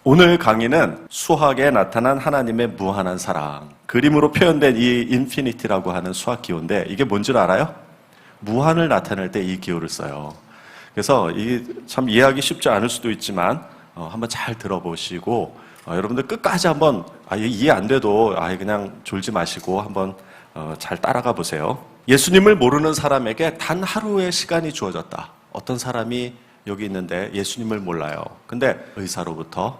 오늘 강의는 수학에 나타난 하나님의 무한한 사랑, 그림으로 표현된 이 인피니티라고 하는 수학 기호인데, 이게 뭔지 알아요? 무한을 나타낼 때 이 기호를 써요. 그래서 이게 참 이해하기 쉽지 않을 수도 있지만 한번 잘 들어보시고 여러분들 끝까지 한번 이해 안 돼도 그냥 졸지 마시고 한번 잘 따라가 보세요. 예수님을 모르는 사람에게 단 하루의 시간이 주어졌다. 어떤 사람이 여기 있는데 예수님을 몰라요. 근데 의사로부터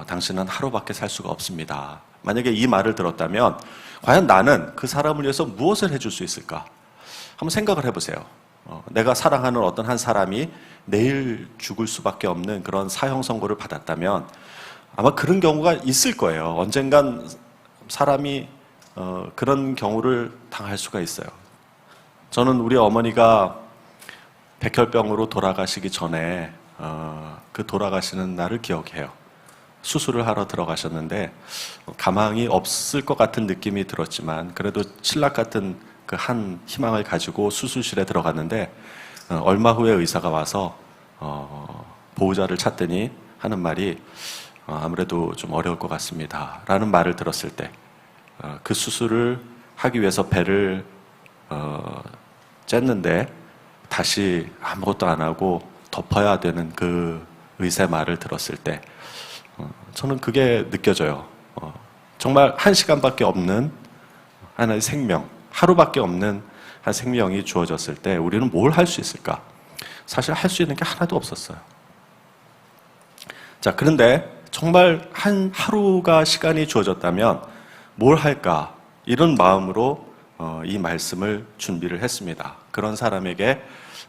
당신은 하루밖에 살 수가 없습니다. 만약에 이 말을 들었다면 과연 나는 그 사람을 위해서 무엇을 해줄 수 있을까? 한번 생각을 해보세요. 내가 사랑하는 어떤 한 사람이 내일 죽을 수밖에 없는 그런 사형 선고를 받았다면 아마 그런 경우가 있을 거예요. 언젠간 사람이 그런 경우를 당할 수가 있어요. 저는 우리 어머니가 백혈병으로 돌아가시기 전에 그 돌아가시는 날을 기억해요. 수술을 하러 들어가셨는데 가망이 없을 것 같은 느낌이 들었지만 그래도 신락 같은 그 한 희망을 가지고 수술실에 들어갔는데 얼마 후에 의사가 와서 보호자를 찾더니 하는 말이 아무래도 좀 어려울 것 같습니다 라는 말을 들었을 때 그 수술을 하기 위해서 배를 쬐는데 다시 아무것도 안 하고 덮어야 되는 그 의사의 말을 들었을 때 저는 그게 느껴져요. 정말 한 시간밖에 없는 하나의 생명, 하루밖에 없는 한 생명이 주어졌을 때 우리는 뭘 할 수 있을까? 사실 할 수 있는 게 하나도 없었어요. 자, 그런데 정말 한 하루가 시간이 주어졌다면 뭘 할까? 이런 마음으로 이 말씀을 준비를 했습니다. 그런 사람에게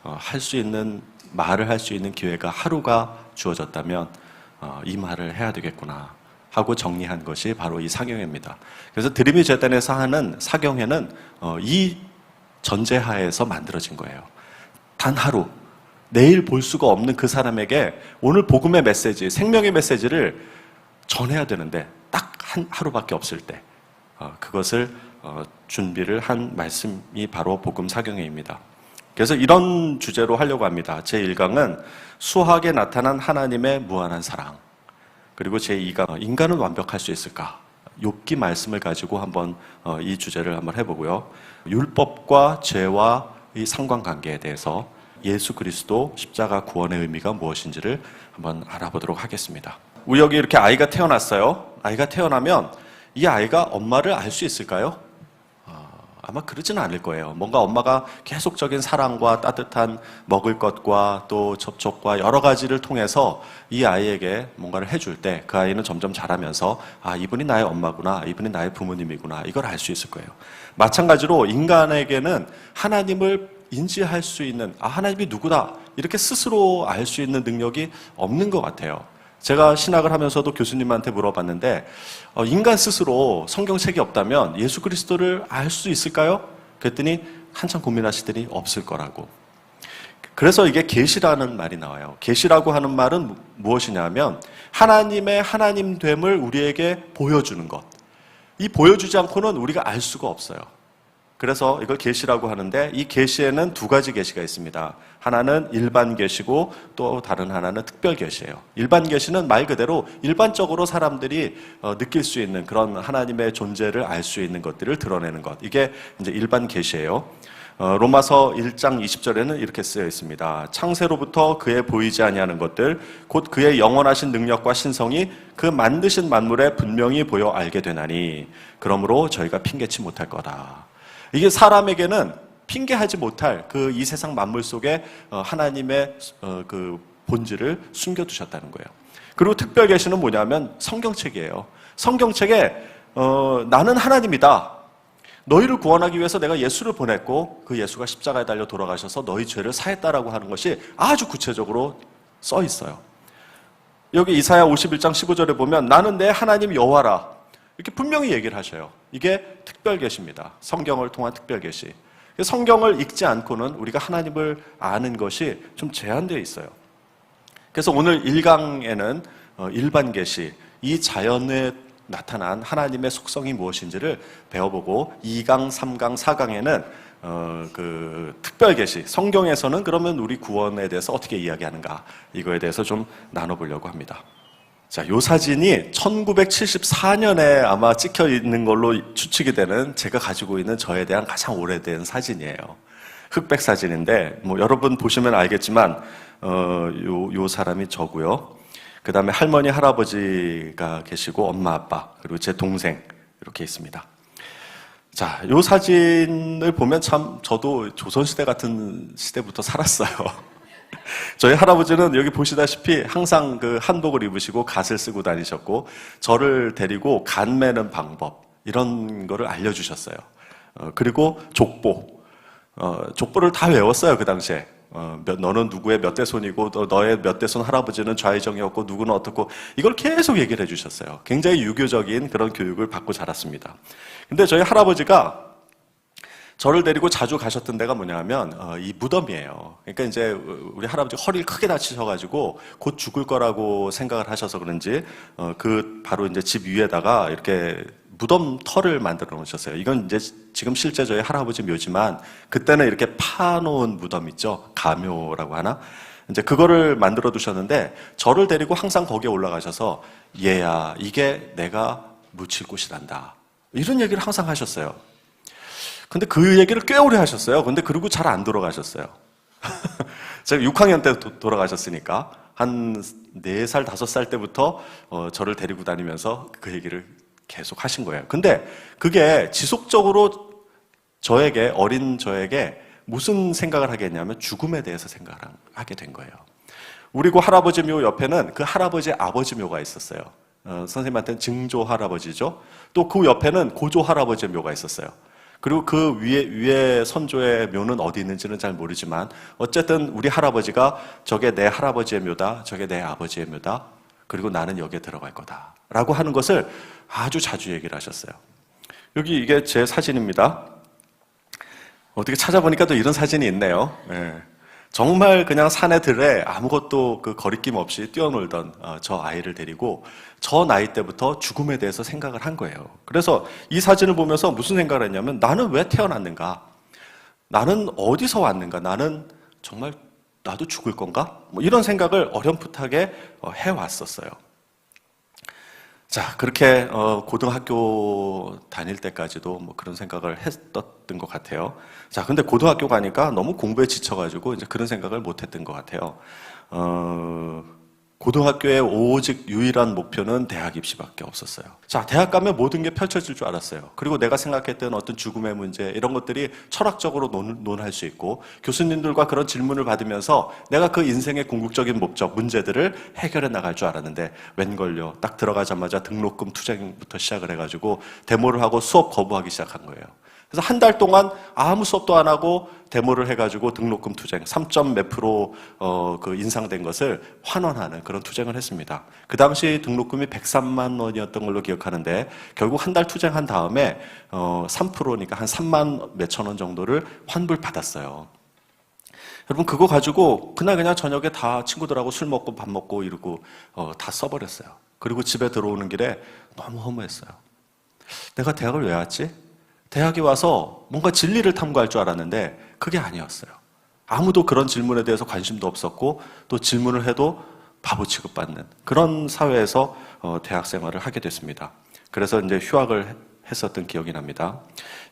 할 수 있는 말을 할 수 있는 기회가 하루가 주어졌다면 이 말을 해야 되겠구나 하고 정리한 것이 바로 이 사경회입니다. 그래서 드림이 재단에서 하는 사경회는 이 전제하에서 만들어진 거예요. 단 하루, 내일 볼 수가 없는 그 사람에게 오늘 복음의 메시지, 생명의 메시지를 전해야 되는데 딱 한 하루밖에 없을 때 그것을 준비를 한 말씀이 바로 복음 사경회입니다. 그래서 이런 주제로 하려고 합니다. 제1강은 수학에 나타난 하나님의 무한한 사랑, 그리고 제2강 인간은 완벽할 수 있을까? 욥기 말씀을 가지고 한번 이 주제를 한번 해보고요. 율법과 죄와 이 상관관계에 대해서 예수 그리스도 십자가 구원의 의미가 무엇인지를 한번 알아보도록 하겠습니다. 우리 이렇게 아이가 태어났어요. 아이가 태어나면 이 아이가 엄마를 알 수 있을까요? 아마 그러지는 않을 거예요. 뭔가 엄마가 계속적인 사랑과 따뜻한 먹을 것과 또 접촉과 여러 가지를 통해서 이 아이에게 뭔가를 해줄 때 그 아이는 점점 자라면서 이분이 나의 엄마구나, 이분이 나의 부모님이구나, 이걸 알 수 있을 거예요. 마찬가지로 인간에게는 하나님을 인지할 수 있는 하나님이 누구다 이렇게 스스로 알 수 있는 능력이 없는 것 같아요. 제가 신학을 하면서도 교수님한테 물어봤는데 인간 스스로 성경책이 없다면 예수 그리스도를 알 수 있을까요? 그랬더니 한참 고민하시더니 없을 거라고. 그래서 이게 계시라는 말이 나와요. 계시라고 하는 말은 무엇이냐면 하나님의 하나님됨을 우리에게 보여주는 것. 이 보여주지 않고는 우리가 알 수가 없어요. 그래서 이걸 계시라고 하는데 이 계시에는 두 가지 계시가 있습니다. 하나는 일반 계시고 또 다른 하나는 특별 계시예요. 일반 계시는 말 그대로 일반적으로 사람들이 느낄 수 있는 그런 하나님의 존재를 알 수 있는 것들을 드러내는 것. 이게 이제 일반 계시예요. 로마서 1장 20절에는 이렇게 쓰여 있습니다. 창세로부터 그의 보이지 아니하는 것들 곧 그의 영원하신 능력과 신성이 그 만드신 만물에 분명히 보여 알게 되나니 그러므로 저희가 핑계치 못할 거다. 이게 사람에게는 핑계하지 못할 그 이 세상 만물 속에 하나님의 그 본질을 숨겨두셨다는 거예요. 그리고 특별 계시는 뭐냐면 성경책이에요. 성경책에 나는 하나님이다. 너희를 구원하기 위해서 내가 예수를 보냈고 그 예수가 십자가에 달려 돌아가셔서 너희 죄를 사했다라고 하는 것이 아주 구체적으로 써 있어요. 여기 이사야 51장 15절에 보면 나는 내 하나님 여호와라 이렇게 분명히 얘기를 하셔요. 이게 특별 계시입니다. 성경을 통한 특별 계시. 성경을 읽지 않고는 우리가 하나님을 아는 것이 좀 제한되어 있어요. 그래서 오늘 1강에는 일반 계시, 이 자연에 나타난 하나님의 속성이 무엇인지를 배워보고 2강, 3강, 4강에는 그 특별 계시, 성경에서는 그러면 우리 구원에 대해서 어떻게 이야기하는가, 이거에 대해서 좀 나눠보려고 합니다. 자, 요 사진이 1974년에 아마 찍혀 있는 걸로 추측이 되는 제가 가지고 있는 저에 대한 가장 오래된 사진이에요. 흑백 사진인데, 뭐 여러분 보시면 알겠지만, 요 사람이 저고요. 그 다음에 할머니, 할아버지가 계시고, 엄마, 아빠, 그리고 제 동생, 이렇게 있습니다. 자, 요 사진을 보면 참 저도 조선시대 같은 시대부터 살았어요. 저희 할아버지는 여기 보시다시피 항상 그 한복을 입으시고 갓을 쓰고 다니셨고, 저를 데리고 간 매는 방법, 이런 거를 알려주셨어요. 그리고 족보를 다 외웠어요, 그 당시에. 너는 누구의 몇 대 손이고, 너의 몇 대 손 할아버지는 좌의정이었고, 누구는 어떻고, 이걸 계속 얘기를 해주셨어요. 굉장히 유교적인 그런 교육을 받고 자랐습니다. 근데 저희 할아버지가 저를 데리고 자주 가셨던 데가 뭐냐면, 이 무덤이에요. 그러니까 이제 우리 할아버지 허리를 크게 다치셔가지고 곧 죽을 거라고 생각을 하셔서 그런지, 바로 이제 집 위에다가 이렇게 무덤 터를 만들어 놓으셨어요. 이건 이제 지금 실제 저희 할아버지 묘지만, 그때는 이렇게 파놓은 무덤 있죠? 가묘라고 하나? 이제 그거를 만들어 두셨는데, 저를 데리고 항상 거기에 올라가셔서, 얘야, 이게 내가 묻힐 곳이란다, 이런 얘기를 항상 하셨어요. 근데 그 얘기를 꽤 오래 하셨어요. 근데 그리고 잘 안 돌아가셨어요. 제가 6학년 때 돌아가셨으니까, 한 4살, 5살 때부터 저를 데리고 다니면서 그 얘기를 계속 하신 거예요. 근데 그게 지속적으로 어린 저에게 무슨 생각을 하게 했냐면, 죽음에 대해서 생각을 하게 된 거예요. 우리 그 할아버지 묘 옆에는 그 할아버지의 아버지 묘가 있었어요. 선생님한테는 증조 할아버지죠. 또 그 옆에는 고조 할아버지 묘가 있었어요. 그리고 그 위에 선조의 묘는 어디 있는지는 잘 모르지만, 어쨌든 우리 할아버지가 저게 내 할아버지의 묘다, 저게 내 아버지의 묘다, 그리고 나는 여기에 들어갈 거다 라고 하는 것을 아주 자주 얘기를 하셨어요. 여기 이게 제 사진입니다. 어떻게 찾아보니까 또 이런 사진이 있네요. 네. 정말 그냥 산에 들에 아무것도 그 거리낌 없이 뛰어놀던 저 아이를 데리고 저 나이 때부터 죽음에 대해서 생각을 한 거예요. 그래서 이 사진을 보면서 무슨 생각을 했냐면, 나는 왜 태어났는가? 나는 어디서 왔는가? 나는 정말 나도 죽을 건가? 뭐 이런 생각을 어렴풋하게 해왔었어요. 자, 그렇게 고등학교 다닐 때까지도 뭐 그런 생각을 했었던 것 같아요. 자, 근데 고등학교 가니까 너무 공부에 지쳐가지고 이제 그런 생각을 못했던 것 같아요. 고등학교의 오직 유일한 목표는 대학 입시밖에 없었어요. 자, 대학 가면 모든 게 펼쳐질 줄 알았어요. 그리고 내가 생각했던 어떤 죽음의 문제, 이런 것들이 철학적으로 논할 수 있고, 교수님들과 그런 질문을 받으면서 내가 그 인생의 궁극적인 목적, 문제들을 해결해 나갈 줄 알았는데, 웬걸요, 딱 들어가자마자 등록금 투쟁부터 시작을 해가지고 데모를 하고 수업 거부하기 시작한 거예요. 그래서 한 달 동안 아무 수업도 안 하고 데모를 해가지고 등록금 투쟁, 3점 몇 프로 그 인상된 것을 환원하는 그런 투쟁을 했습니다. 그 당시 등록금이 103만 원이었던 걸로 기억하는데, 결국 한 달 투쟁한 다음에 3%니까 한 3만 몇천 원 정도를 환불받았어요. 여러분, 그거 가지고 그냥 저녁에 다 친구들하고 술 먹고 밥 먹고 이러고 다 써버렸어요. 그리고 집에 들어오는 길에 너무 허무했어요. 내가 대학을 왜 왔지? 대학에 와서 뭔가 진리를 탐구할 줄 알았는데 그게 아니었어요. 아무도 그런 질문에 대해서 관심도 없었고, 또 질문을 해도 바보 취급받는 그런 사회에서 대학 생활을 하게 됐습니다. 그래서 이제 휴학을 했었던 기억이 납니다.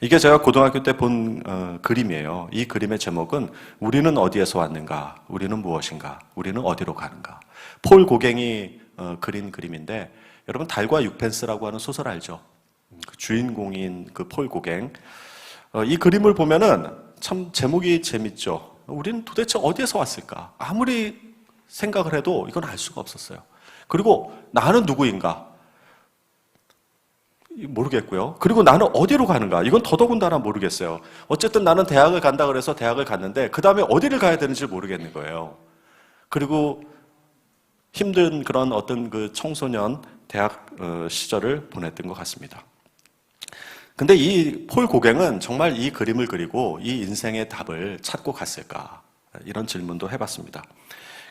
이게 제가 고등학교 때 본 그림이에요. 이 그림의 제목은 우리는 어디에서 왔는가? 우리는 무엇인가? 우리는 어디로 가는가? 폴 고갱이 그린 그림인데, 여러분 달과 육펜스라고 하는 소설 알죠? 그 주인공인 그 폴 고갱, 이 그림을 보면은 참 제목이 재밌죠. 우리는 도대체 어디에서 왔을까? 아무리 생각을 해도 이건 알 수가 없었어요. 그리고 나는 누구인가? 모르겠고요. 그리고 나는 어디로 가는가? 이건 더더군다나 모르겠어요. 어쨌든 나는 대학을 간다 그래서 대학을 갔는데 그 다음에 어디를 가야 되는지 모르겠는 거예요. 그리고 힘든 그런 어떤 그 청소년 대학 시절을 보냈던 것 같습니다. 근데 이 폴 고갱은 정말 이 그림을 그리고 이 인생의 답을 찾고 갔을까? 이런 질문도 해봤습니다.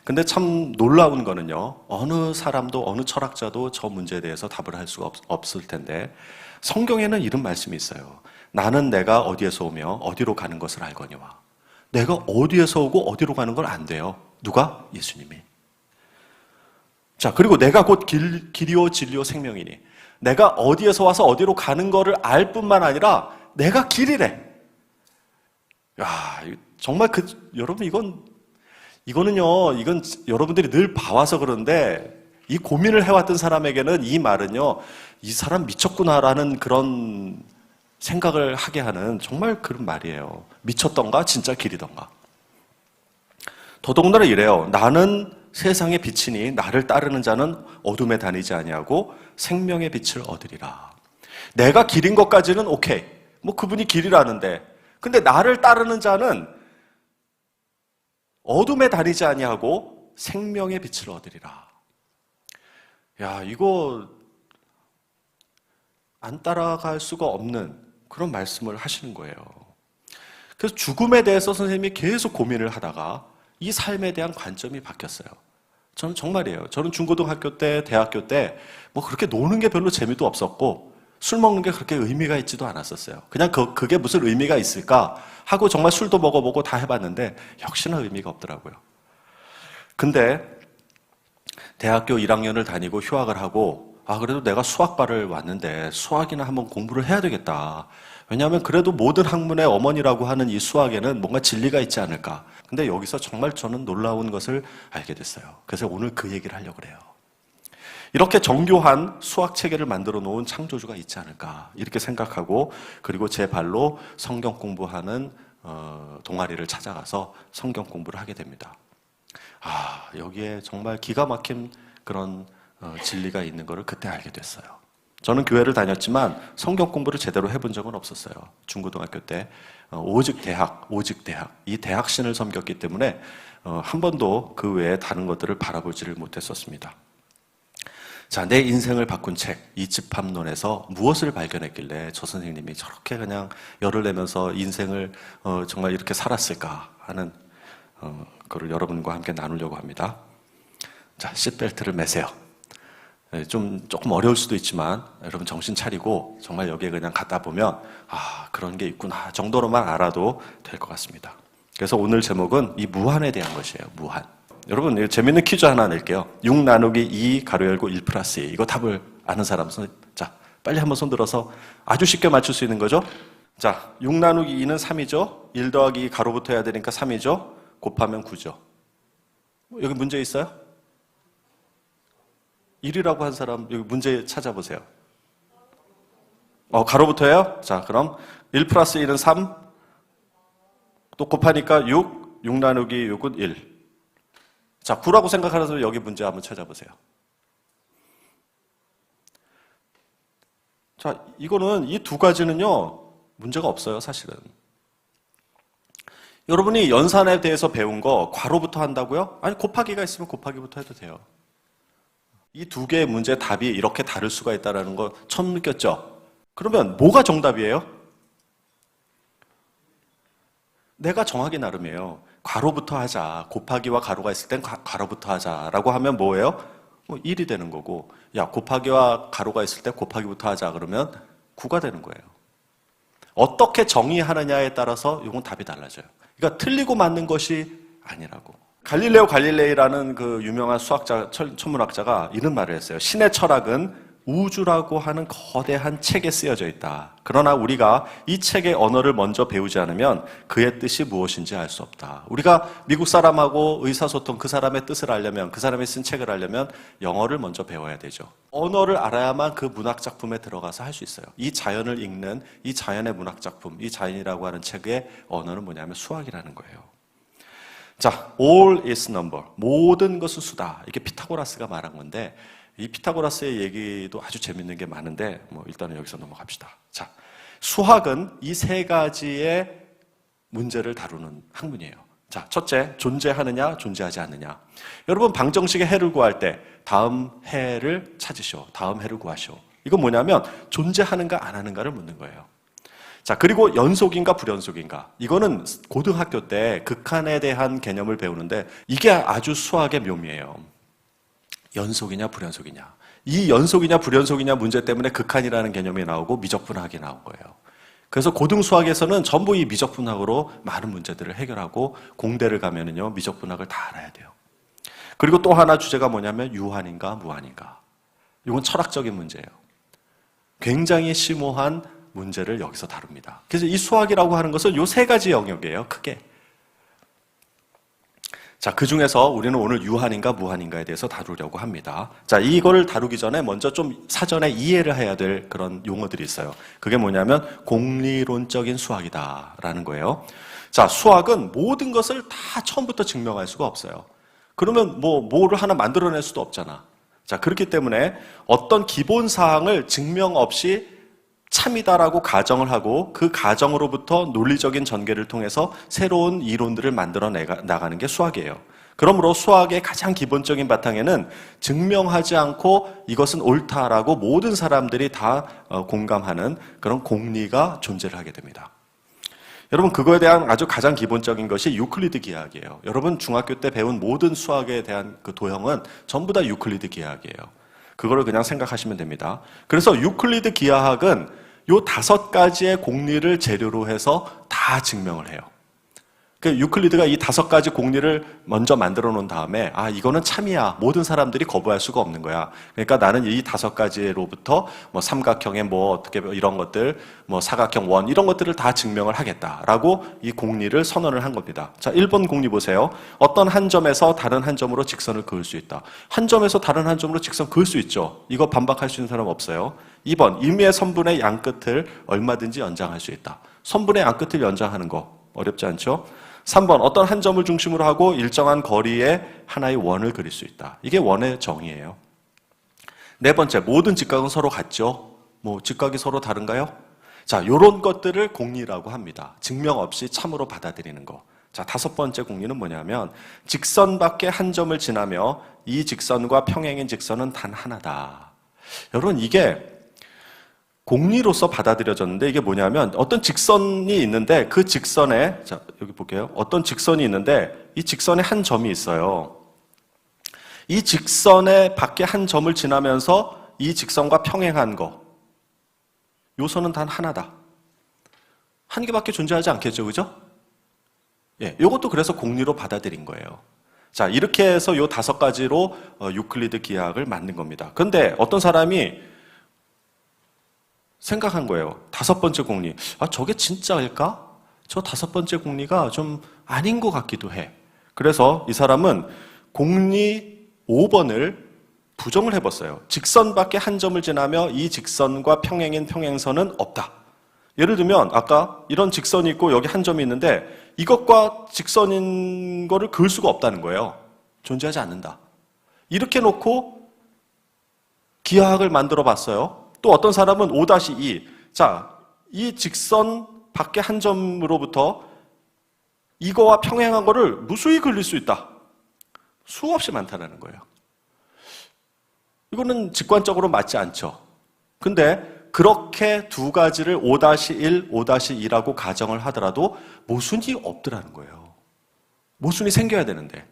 근데 참 놀라운 거는요, 어느 사람도 어느 철학자도 저 문제에 대해서 답을 할 수가 없을 텐데, 성경에는 이런 말씀이 있어요. 나는 내가 어디에서 오며 어디로 가는 것을 알거니와. 내가 어디에서 오고 어디로 가는 걸 안 돼요. 누가? 예수님이. 자, 그리고 내가 곧 길이요 진리요 생명이니. 내가 어디에서 와서 어디로 가는 거를 알 뿐만 아니라 내가 길이래. 야, 정말 여러분 이건 여러분들이 늘 봐와서 그런데 이 고민을 해왔던 사람에게는 이 말은요, 이 사람 미쳤구나라는 그런 생각을 하게 하는 정말 그런 말이에요. 미쳤던가 진짜 길이던가. 더더군다나 이래요. 나는 세상의 빛이니 나를 따르는 자는 어둠에 다니지 아니하고 생명의 빛을 얻으리라. 내가 길인 것까지는 오케이. 뭐 그분이 길이라는데. 근데 나를 따르는 자는 어둠에 다니지 아니하고 생명의 빛을 얻으리라. 야, 이거 안 따라갈 수가 없는 그런 말씀을 하시는 거예요. 그래서 죽음에 대해서 선생님이 계속 고민을 하다가 이 삶에 대한 관점이 바뀌었어요. 저는 정말이에요. 저는 중고등학교 때, 대학교 때 뭐 그렇게 노는 게 별로 재미도 없었고 술 먹는 게 그렇게 의미가 있지도 않았었어요. 그냥 그게 무슨 의미가 있을까 하고 정말 술도 먹어보고 다 해봤는데 역시나 의미가 없더라고요. 근데 대학교 1학년을 다니고 휴학을 하고 그래도 내가 수학과를 왔는데 수학이나 한번 공부를 해야 되겠다. 왜냐하면 그래도 모든 학문의 어머니라고 하는 이 수학에는 뭔가 진리가 있지 않을까. 근데 여기서 정말 저는 놀라운 것을 알게 됐어요. 그래서 오늘 그 얘기를 하려고 그래요. 이렇게 정교한 수학 체계를 만들어 놓은 창조주가 있지 않을까 이렇게 생각하고 그리고 제 발로 성경 공부하는 동아리를 찾아가서 성경 공부를 하게 됩니다. 여기에 정말 기가 막힌 그런 진리가 있는 것을 그때 알게 됐어요. 저는 교회를 다녔지만 성경 공부를 제대로 해본 적은 없었어요. 중고등학교 때 오직 대학 이 대학신을 섬겼기 때문에 한 번도 그 외에 다른 것들을 바라보지를 못했었습니다. 자, 내 인생을 바꾼 책, 이 집합론에서 무엇을 발견했길래 저 선생님이 저렇게 그냥 열을 내면서 인생을 정말 이렇게 살았을까 하는 그걸 여러분과 함께 나누려고 합니다. 자, 시트벨트를 매세요. 조금 어려울 수도 있지만 여러분 정신 차리고 정말 여기에 그냥 갖다 보면 그런 게 있구나 정도로만 알아도 될 것 같습니다. 그래서 오늘 제목은 이 무한에 대한 것이에요. 무한. 여러분 재밌는 퀴즈 하나 낼게요. 6 나누기 2 가로 열고 1 플러스 2. 이거 답을 아는 사람 자, 빨리 한번 손 들어서 아주 쉽게 맞출 수 있는 거죠. 자, 6 나누기 2는 3이죠. 1 더하기 2 가로부터 해야 되니까 3이죠. 곱하면 9죠. 여기 문제 있어요? 1이라고 한 사람 여기 문제 찾아보세요. 가로부터예요? 자, 그럼 1 플러스 1은 3. 또 곱하니까 6. 6 나누기 6은 1. 자, 9라고 생각하는 사람 여기 문제 한번 찾아보세요. 자, 이거는 이 두 가지는요, 문제가 없어요, 사실은. 여러분이 연산에 대해서 배운 거 괄호부터 한다고요? 아니, 곱하기가 있으면 곱하기부터 해도 돼요. 이 두 개의 문제 답이 이렇게 다를 수가 있다는 거 처음 느꼈죠? 그러면 뭐가 정답이에요? 내가 정하기 나름이에요. 괄호부터 하자. 곱하기와 가로가 있을 땐 괄호부터 하자라고 하면 뭐예요? 1이 되는 거고, 야, 곱하기와 가로가 있을 때 곱하기부터 하자 그러면 9가 되는 거예요. 어떻게 정의하느냐에 따라서 이건 답이 달라져요. 그러니까 틀리고 맞는 것이 아니라고. 갈릴레오 갈릴레이라는 그 유명한 수학자, 천문학자가 이런 말을 했어요. 신의 철학은 우주라고 하는 거대한 책에 쓰여져 있다. 그러나 우리가 이 책의 언어를 먼저 배우지 않으면 그의 뜻이 무엇인지 알 수 없다. 우리가 미국 사람하고 의사소통, 그 사람의 뜻을 알려면, 그 사람이 쓴 책을 알려면 영어를 먼저 배워야 되죠. 언어를 알아야만 그 문학작품에 들어가서 할 수 있어요. 이 자연을 읽는 이 자연의 문학작품, 이 자연이라고 하는 책의 언어는 뭐냐면 수학이라는 거예요. 자, all is number. 모든 것은 수다. 이게 피타고라스가 말한 건데, 이 피타고라스의 얘기도 아주 재밌는 게 많은데 일단은 여기서 넘어갑시다. 자, 수학은 이 세 가지의 문제를 다루는 학문이에요. 자, 첫째, 존재하느냐 존재하지 않느냐. 여러분 방정식의 해를 구할 때 다음 해를 찾으시오. 다음 해를 구하시오. 이건 뭐냐면 존재하는가 안 하는가를 묻는 거예요. 자, 그리고 연속인가 불연속인가. 이거는 고등학교 때 극한에 대한 개념을 배우는데 이게 아주 수학의 묘미예요. 연속이냐 불연속이냐. 이 연속이냐 불연속이냐 문제 때문에 극한이라는 개념이 나오고 미적분학이 나온 거예요. 그래서 고등수학에서는 전부 이 미적분학으로 많은 문제들을 해결하고 공대를 가면은요, 미적분학을 다 알아야 돼요. 그리고 또 하나 주제가 뭐냐면 유한인가 무한인가. 이건 철학적인 문제예요. 굉장히 심오한 문제를 여기서 다룹니다. 그래서 이 수학이라고 하는 것은 이 세 가지 영역이에요, 크게. 자, 그 중에서 우리는 오늘 유한인가 무한인가에 대해서 다루려고 합니다. 자, 이거를 다루기 전에 먼저 좀 사전에 이해를 해야 될 그런 용어들이 있어요. 그게 뭐냐면 공리론적인 수학이다라는 거예요. 자, 수학은 모든 것을 다 처음부터 증명할 수가 없어요. 그러면 뭐를 하나 만들어낼 수도 없잖아. 자, 그렇기 때문에 어떤 기본 사항을 증명 없이 참이다라고 가정을 하고 그 가정으로부터 논리적인 전개를 통해서 새로운 이론들을 만들어 나가는 게 수학이에요. 그러므로 수학의 가장 기본적인 바탕에는 증명하지 않고 이것은 옳다라고 모든 사람들이 다 공감하는 그런 공리가 존재를 하게 됩니다. 여러분, 그거에 대한 아주 가장 기본적인 것이 유클리드 기하학이에요. 여러분 중학교 때 배운 모든 수학에 대한 그 도형은 전부 다 유클리드 기하학이에요. 그거를 그냥 생각하시면 됩니다. 그래서 유클리드 기하학은 요 5가지의 공리를 재료로 해서 다 증명을 해요. 그 유클리드가 이 5가지 공리를 먼저 만들어 놓은 다음에 이거는 참이야. 모든 사람들이 거부할 수가 없는 거야. 그러니까 나는 이 5가지로부터 삼각형의 어떻게 이런 것들, 사각형 원 이런 것들을 다 증명을 하겠다라고 이 공리를 선언을 한 겁니다. 자, 1번 공리 보세요. 어떤 한 점에서 다른 한 점으로 직선을 그을 수 있다. 한 점에서 다른 한 점으로 직선 그을 수 있죠. 이거 반박할 수 있는 사람 없어요. 2번 임의의 선분의 양끝을 얼마든지 연장할 수 있다. 선분의 양끝을 연장하는 거 어렵지 않죠? 3번 어떤 한 점을 중심으로 하고 일정한 거리에 하나의 원을 그릴 수 있다. 이게 원의 정의예요. 4번째, 모든 직각은 서로 같죠? 직각이 서로 다른가요? 자, 요런 것들을 공리라고 합니다. 증명 없이 참으로 받아들이는 거. 자, 5번째 공리는 뭐냐면 직선 밖에 한 점을 지나며 이 직선과 평행인 직선은 단 하나다. 여러분, 이게 공리로서 받아들여졌는데 이게 뭐냐면 어떤 직선이 있는데 그 직선에, 자, 여기 볼게요. 어떤 직선이 있는데 이 직선에 한 점이 있어요. 이 직선의 밖에 한 점을 지나면서 이 직선과 평행한 거. 요선은 단 하나다. 한 개밖에 존재하지 않겠죠, 그죠? 예, 요것도 그래서 공리로 받아들인 거예요. 자, 이렇게 해서 요 5가지로 유클리드 기하학을 만든 겁니다. 그런데 어떤 사람이 생각한 거예요. 5번째 공리. 저게 진짜일까? 저 5번째 공리가 좀 아닌 것 같기도 해. 그래서 이 사람은 공리 5번을 부정을 해봤어요. 직선 밖에 한 점을 지나며 이 직선과 평행인 평행선은 없다. 예를 들면 아까 이런 직선이 있고 여기 한 점이 있는데 이것과 직선인 거를 그을 수가 없다는 거예요. 존재하지 않는다. 이렇게 놓고 기하학을 만들어 봤어요. 또 어떤 사람은 5-2. 자, 이 직선 밖에 한 점으로부터 이거와 평행한 거를 무수히 그릴 수 있다. 수없이 많다는 거예요. 이거는 직관적으로 맞지 않죠. 근데 그렇게 2가지를 5-1, 5-2라고 가정을 하더라도 모순이 없더라는 거예요. 모순이 생겨야 되는데.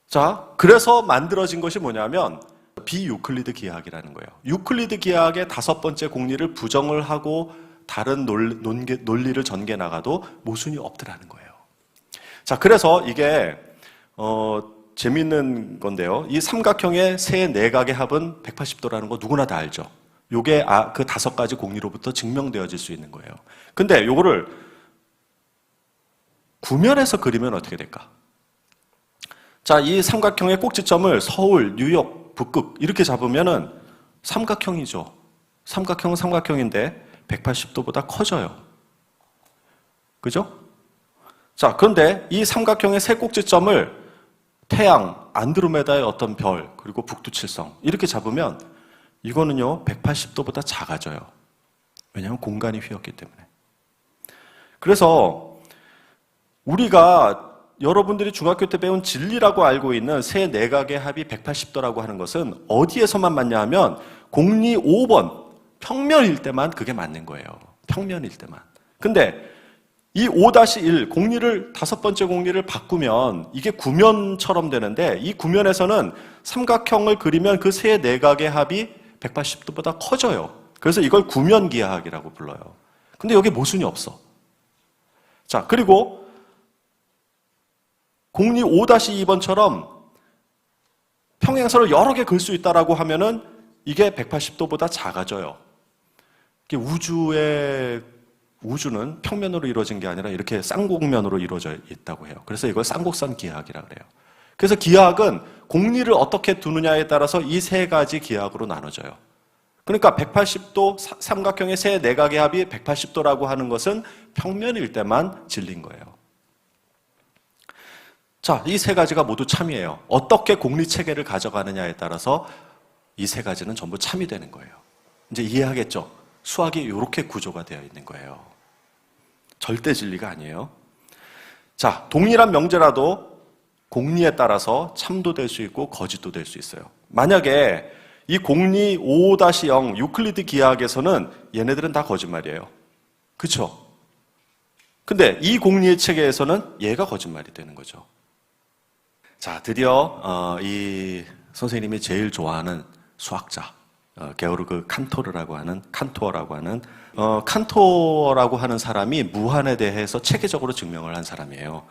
자, 그래서 만들어진 것이 뭐냐면 비유클리드 기하학이라는 거예요. 유클리드 기하학의 5번째 공리를 부정을 하고 다른 논리를 전개 나가도 모순이 없더라는 거예요. 자, 그래서 이게 재미있는 건데요. 이 삼각형의 세 내각의 합은 180도라는 거 누구나 다 알죠. 요게 그 5가지 공리로부터 증명되어질 수 있는 거예요. 근데 요거를 구면해서 그리면 어떻게 될까? 자, 이 삼각형의 꼭지점을 서울, 뉴욕, 북극 이렇게 잡으면은 삼각형이죠. 삼각형은 삼각형인데 180도보다 커져요. 그죠? 자, 그런데 이 삼각형의 세 꼭지점을 태양, 안드로메다의 어떤 별, 그리고 북두칠성 이렇게 잡으면 이거는요 180도보다 작아져요. 왜냐하면 공간이 휘었기 때문에. 그래서 우리가 여러분들이 중학교 때 배운 진리라고 알고 있는 세 내각의 합이 180도라고 하는 것은 어디에서만 맞냐 하면 공리 5번 평면일 때만 그게 맞는 거예요. 평면일 때만. 근데 이 5-1 공리를 5번째 공리를 바꾸면 이게 구면처럼 되는데 이 구면에서는 삼각형을 그리면 그 세 내각의 합이 180도보다 커져요. 그래서 이걸 구면기하학이라고 불러요. 근데 여기 모순이 없어. 자, 그리고 공리 5-2번처럼 평행선을 여러 개 그을 수 있다라고 하면은 이게 180도보다 작아져요. 이게 우주는 평면으로 이루어진 게 아니라 이렇게 쌍곡면으로 이루어져 있다고 해요. 그래서 이걸 쌍곡선 기하학이라고 그래요. 그래서 기하학은 공리를 어떻게 두느냐에 따라서 이 세 가지 기하학으로 나눠져요. 그러니까 180도 삼각형의 세 내각의 합이 180도라고 하는 것은 평면일 때만 진리인 거예요. 자, 이 세 가지가 모두 참이에요. 어떻게 공리 체계를 가져가느냐에 따라서 이 세 가지는 전부 참이 되는 거예요. 이제 이해하겠죠? 수학이 이렇게 구조가 되어 있는 거예요. 절대 진리가 아니에요. 자, 동일한 명제라도 공리에 따라서 참도 될 수 있고 거짓도 될 수 있어요. 만약에 이 공리 5-0 유클리드 기하학에서는 얘네들은 다 거짓말이에요. 그렇죠? 근데 이 공리의 체계에서는 얘가 거짓말이 되는 거죠. 자, 드디어 이 선생님이 제일 좋아하는 수학자 게오르그 칸토어라고 하는 사람이 무한에 대해서 체계적으로 증명을 한 사람이에요.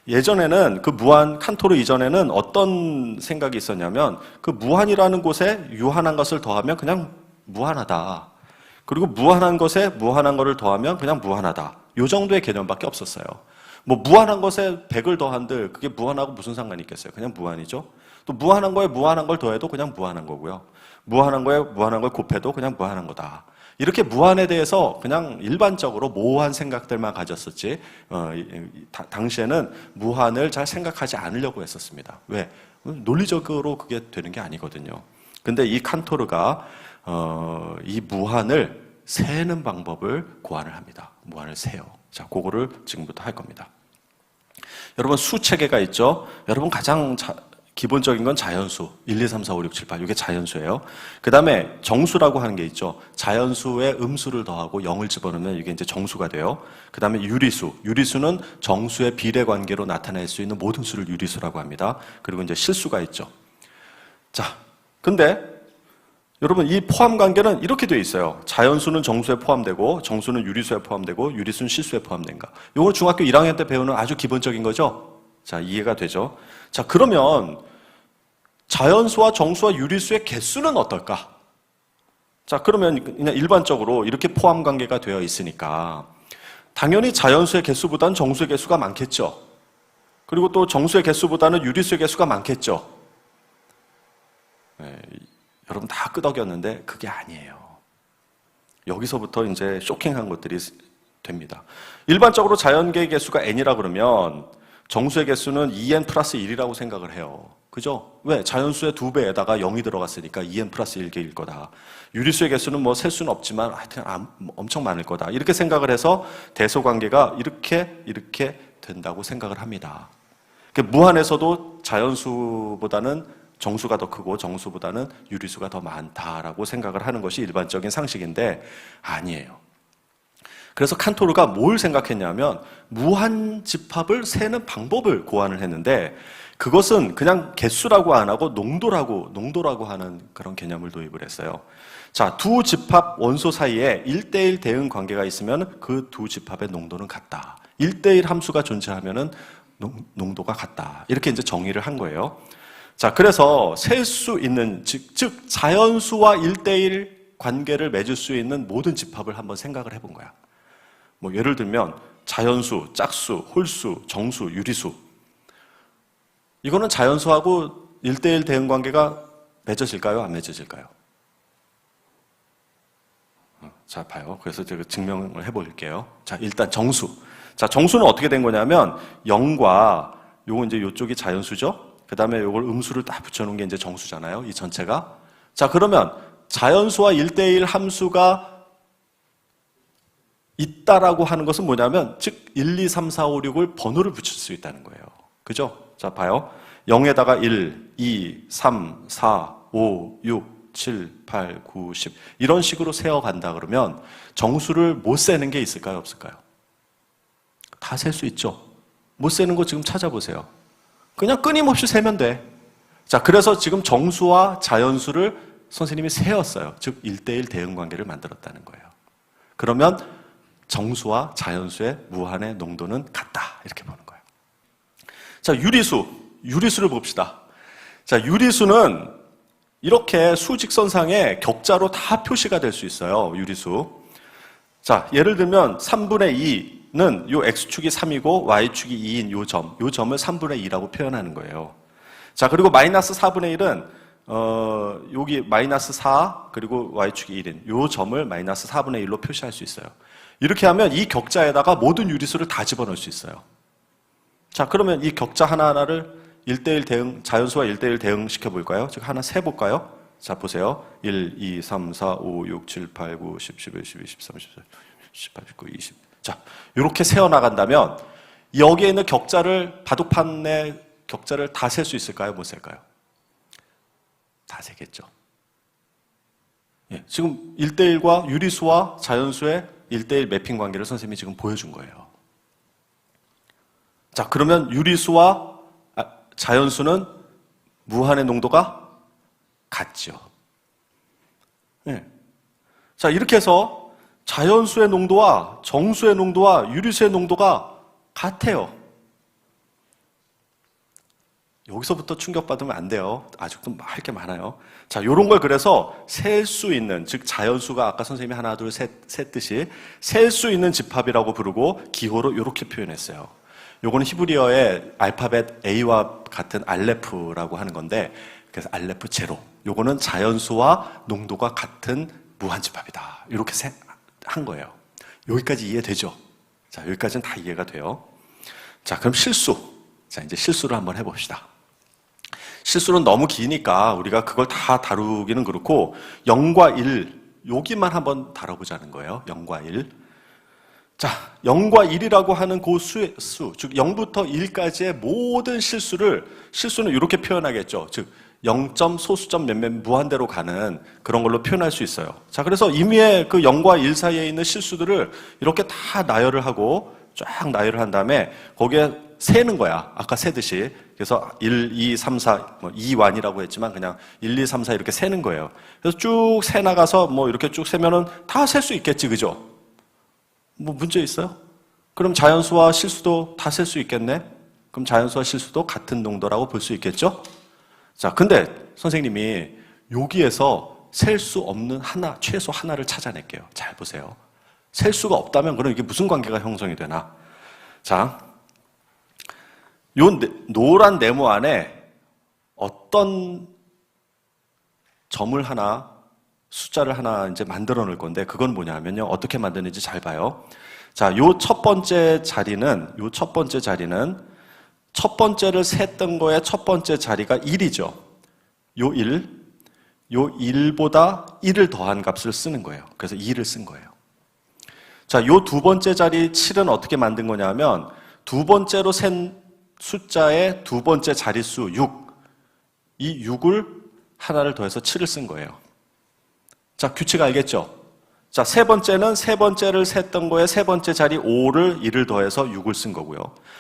예전에는 그 칸토르 이전에는 어떤 생각이 있었냐면 그 무한이라는 곳에 유한한 것을 더하면 그냥 무한하다. 그리고 무한한 것에 무한한 것을 더하면 그냥 무한하다. 요 정도의 개념밖에 없었어요. 뭐 무한한 것에 100을 더한들 그게 무한하고 무슨 상관이 있겠어요? 그냥 무한이죠. 또 무한한 거에 무한한 걸 더해도 그냥 무한한 거고요. 무한한 거에 무한한 걸 곱해도 그냥 무한한 거다. 이렇게 무한에 대해서 그냥 일반적으로 모호한 생각들만 가졌었지 당시에는 무한을 잘 생각하지 않으려고 했었습니다. 왜? 논리적으로 그게 되는 게 아니거든요. 근데 이 칸토르가 이 무한을 세는 방법을 고안을 합니다. 무한을 세요. 자, 그거를 지금부터 할 겁니다. 여러분 수체계가 있죠? 여러분 가장 기본적인 건 자연수 1, 2, 3, 4, 5, 6, 7, 8 이게 자연수예요. 그 다음에 정수라고 하는 게 있죠. 자연수에 음수를 더하고 0을 집어넣으면 이게 이제 정수가 돼요. 그 다음에 유리수는 정수의 비례 관계로 나타낼 수 있는 모든 수를 유리수라고 합니다. 그리고 이제 실수가 있죠. 자, 근데 여러분 이 포함 관계는 이렇게 되어 있어요. 자연수는 정수에 포함되고 정수는 유리수에 포함되고 유리수는 실수에 포함된가. 이건 중학교 1학년 때 배우는 아주 기본적인 거죠. 자, 이해가 되죠? 자, 그러면 자연수와 정수와 유리수의 개수는 어떨까? 자, 그러면 그냥 일반적으로 이렇게 포함 관계가 되어 있으니까 당연히 자연수의 개수보다는 정수의 개수가 많겠죠. 그리고 또 정수의 개수보다는 유리수의 개수가 많겠죠. 네, 여러분 다 끄덕였는데 그게 아니에요. 여기서부터 이제 쇼킹한 것들이 됩니다. 일반적으로 자연계의 개수가 n이라 그러면 정수의 개수는 2n 플러스 1이라고 생각을 해요. 그죠? 왜? 자연수의 2배에다가 0이 들어갔으니까 2n 플러스 1개일 거다. 유리수의 개수는 뭐 셀 수는 없지만 하여튼 엄청 많을 거다. 이렇게 생각을 해서 대소관계가 이렇게 된다고 생각을 합니다. 무한에서도 자연수보다는 정수가 더 크고 정수보다는 유리수가 더 많다라고 생각을 하는 것이 일반적인 상식인데 아니에요. 그래서 칸토르가 뭘 생각했냐면 무한 집합을 세는 방법을 고안을 했는데 그것은 그냥 개수라고 안 하고 농도라고 하는 그런 개념을 도입을 했어요. 자, 두 집합 원소 사이에 1대1 대응 관계가 있으면 그 두 집합의 농도는 같다. 1대1 함수가 존재하면은 농도가 같다. 이렇게 이제 정의를 한 거예요. 자, 그래서 셀 수 있는 즉 자연수와 1대1 관계를 맺을 수 있는 모든 집합을 한번 생각을 해본 거야. 뭐 예를 들면 자연수, 짝수, 홀수, 정수, 유리수. 이거는 자연수하고 1대1 대응 관계가 맺어질까요? 안 맺어질까요? 자, 봐요. 그래서 제가 증명을 해볼게요. 자, 일단 정수. 자, 정수는 어떻게 된 거냐면 0과 요거 이제 요쪽이 자연수죠? 그 다음에 요걸 음수를 딱 붙여놓은 게 이제 정수잖아요. 이 전체가. 자, 그러면 자연수와 1대1 함수가 있다라고 하는 것은 뭐냐면 즉 1, 2, 3, 4, 5, 6을 번호를 붙일 수 있다는 거예요. 그죠? 자, 봐요. 0에다가 1, 2, 3, 4, 5, 6, 7, 8, 9, 10 이런 식으로 세어간다 그러면 정수를 못 세는 게 있을까요? 없을까요? 다 셀 수 있죠. 못 세는 거 지금 찾아보세요. 그냥 끊임없이 세면 돼. 자, 그래서 지금 정수와 자연수를 선생님이 세었어요. 즉 1대1 대응 관계를 만들었다는 거예요. 그러면 정수와 자연수의 무한의 농도는 같다. 이렇게 보는 거예요. 자, 유리수를 봅시다. 자, 유리수는 이렇게 수직선상에 격자로 다 표시가 될 수 있어요. 유리수. 자, 예를 들면 3분의 2는 요 x축이 3이고 y축이 2인 요 점을 3분의 2라고 표현하는 거예요. 자, 그리고 마이너스 4분의 1은 여기 마이너스 4 그리고 y축이 1인 요 점을 마이너스 4분의 1로 표시할 수 있어요. 이렇게 하면 이 격자에다가 모든 유리수를 다 집어넣을 수 있어요. 자, 그러면 이 격자 하나하나를 1대1 대응, 자연수와 1대1 대응시켜 볼까요? 즉 하나 세볼까요? 자, 보세요. 1, 2, 3, 4, 5, 6, 7, 8, 9, 10, 11, 12, 13, 14, 18, 19, 20. 자, 이렇게 세어나간다면 여기에 있는 바둑판의 격자를 다 셀 수 있을까요? 못 셀까요? 다 세겠죠. 예, 지금 1대1과 유리수와 자연수의 1대1 매핑 관계를 선생님이 지금 보여준 거예요. 자, 그러면 유리수와 자연수는 무한의 농도가 같죠. 네. 자, 이렇게 해서 자연수의 농도와 정수의 농도와 유리수의 농도가 같아요. 여기서부터 충격받으면 안 돼요. 아직도 할 게 많아요. 자, 요런 걸 그래서 셀 수 있는, 즉 자연수가 아까 선생님이 하나, 둘, 셋 셌듯이 셀 수 있는 집합이라고 부르고 기호로 이렇게 표현했어요. 요거는 히브리어의 알파벳 A와 같은 알레프라고 하는 건데, 그래서 알레프 제로. 요거는 자연수와 농도가 같은 무한집합이다. 이렇게 한 거예요. 여기까지 이해되죠? 자, 여기까지는 다 이해가 돼요. 자, 그럼 실수. 자, 이제 실수를 한번 해봅시다. 실수는 너무 기니까 우리가 그걸 다 다루기는 그렇고 0과 1, 여기만 한번 다뤄보자는 거예요. 0과 1. 자, 0과 1이라고 하는 그 수의 수, 즉 0부터 1까지의 모든 실수는 이렇게 표현하겠죠. 즉 0점, 소수점 몇몇 무한대로 가는 그런 걸로 표현할 수 있어요. 자, 그래서 임의의 그 0과 1 사이에 있는 실수들을 이렇게 다 나열을 하고 쫙 나열을 한 다음에 거기에 세는 거야. 아까 세듯이. 그래서 1, 2, 3, 4, 2완이라고 했지만 그냥 1, 2, 3, 4 이렇게 세는 거예요. 그래서 쭉 세 나가서 이렇게 쭉 세면은 다 셀 수 있겠지, 그죠? 문제 있어요? 그럼 자연수와 실수도 다 셀 수 있겠네? 그럼 자연수와 실수도 같은 농도라고 볼 수 있겠죠? 자, 근데 선생님이 여기에서 셀 수 없는 최소 하나를 찾아낼게요. 잘 보세요. 셀 수가 없다면 그럼 이게 무슨 관계가 형성이 되나? 자, 요 노란 네모 안에 어떤 점을 하나, 숫자를 하나 이제 만들어 놓을 건데 그건 뭐냐면요. 어떻게 만드는지 잘 봐요. 자, 요 첫 번째 자리는 첫 번째를 셌던 거의 첫 번째 자리가 1이죠. 요 1보다 1을 더한 값을 쓰는 거예요. 그래서 2를 쓴 거예요. 자, 요 두 번째 자리 7은 어떻게 만든 거냐면 두 번째로 센 숫자의 두 번째 자릿수 6, 이 6을 하나를 더해서 7을 쓴 거예요. 자, 규칙 알겠죠? 자, 세 번째는 세 번째를 셌던 거에 세 번째 자리 5를 1을 더해서 6을 쓴 거고요.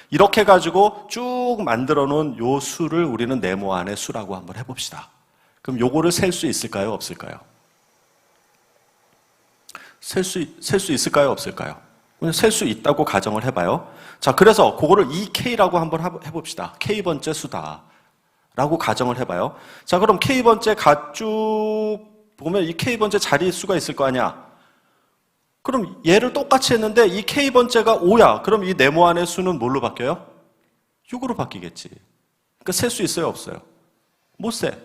이렇게 가지고 쭉 만들어 놓은 요 수를 우리는 네모 안의 수라고 한번 해봅시다. 그럼 요거를 셀 수 있을까요? 없을까요? 셀 수 있을까요? 없을까요? 셀 수 있다고 가정을 해봐요. 자, 그래서 그거를 2K라고 한번 해봅시다. K번째 수다. 라고 가정을 해봐요. 자, 그럼 K번째 쭉 보면 이 K번째 자릿수가 있을 거 아니야? 그럼 얘를 똑같이 했는데 이 K번째가 5야. 그럼 이 네모 안의 수는 뭘로 바뀌어요? 6으로 바뀌겠지. 그러니까 셀 수 있어요? 없어요? 못 세.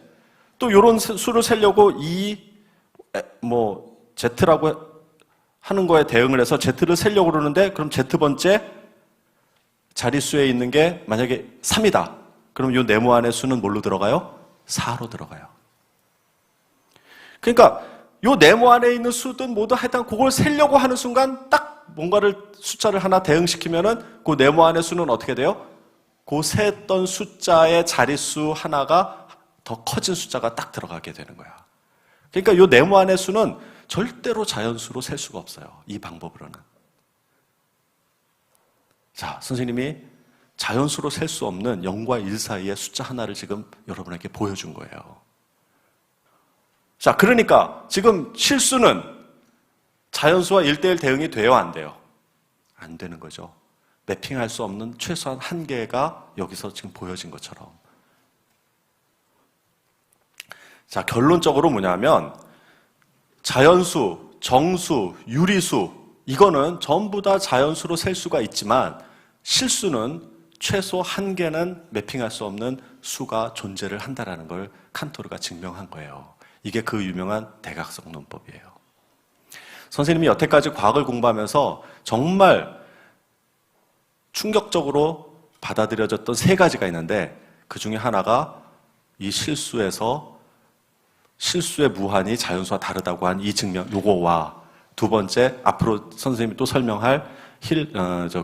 또 요런 수를 세려고 Z라고 하는 거에 대응을 해서 Z를 세려고 그러는데 그럼 Z번째 자릿수에 있는 게 만약에 3이다. 그럼 이 네모 안의 수는 뭘로 들어가요? 4로 들어가요. 그러니까 이 네모 안에 있는 수든 뭐든 하여튼 그걸 세려고 하는 순간 딱 뭔가를 숫자를 하나 대응시키면은 그 네모 안의 수는 어떻게 돼요? 그 셌던 숫자의 자릿수 하나가 더 커진 숫자가 딱 들어가게 되는 거야. 그러니까 이 네모 안의 수는 절대로 자연수로 셀 수가 없어요. 이 방법으로는. 자, 선생님이 자연수로 셀 수 없는 0과 1 사이의 숫자 하나를 지금 여러분에게 보여준 거예요. 자, 그러니까 지금 실수는 자연수와 1대1 대응이 돼요, 안 돼요? 안 되는 거죠. 매핑할 수 없는 최소한 한계가 여기서 지금 보여진 것처럼. 자, 결론적으로 뭐냐면 자연수, 정수, 유리수 이거는 전부 다 자연수로 셀 수가 있지만 실수는 최소 한계는 매핑할 수 없는 수가 존재를 한다는 걸 칸토르가 증명한 거예요. 이게 그 유명한 대각성 논법이에요. 선생님이 여태까지 과학을 공부하면서 정말 충격적으로 받아들여졌던 세 가지가 있는데 그 중에 하나가 이 실수의 무한이 자연수와 다르다고 한 이 증명, 요거와 두 번째, 앞으로 선생님이 또 설명할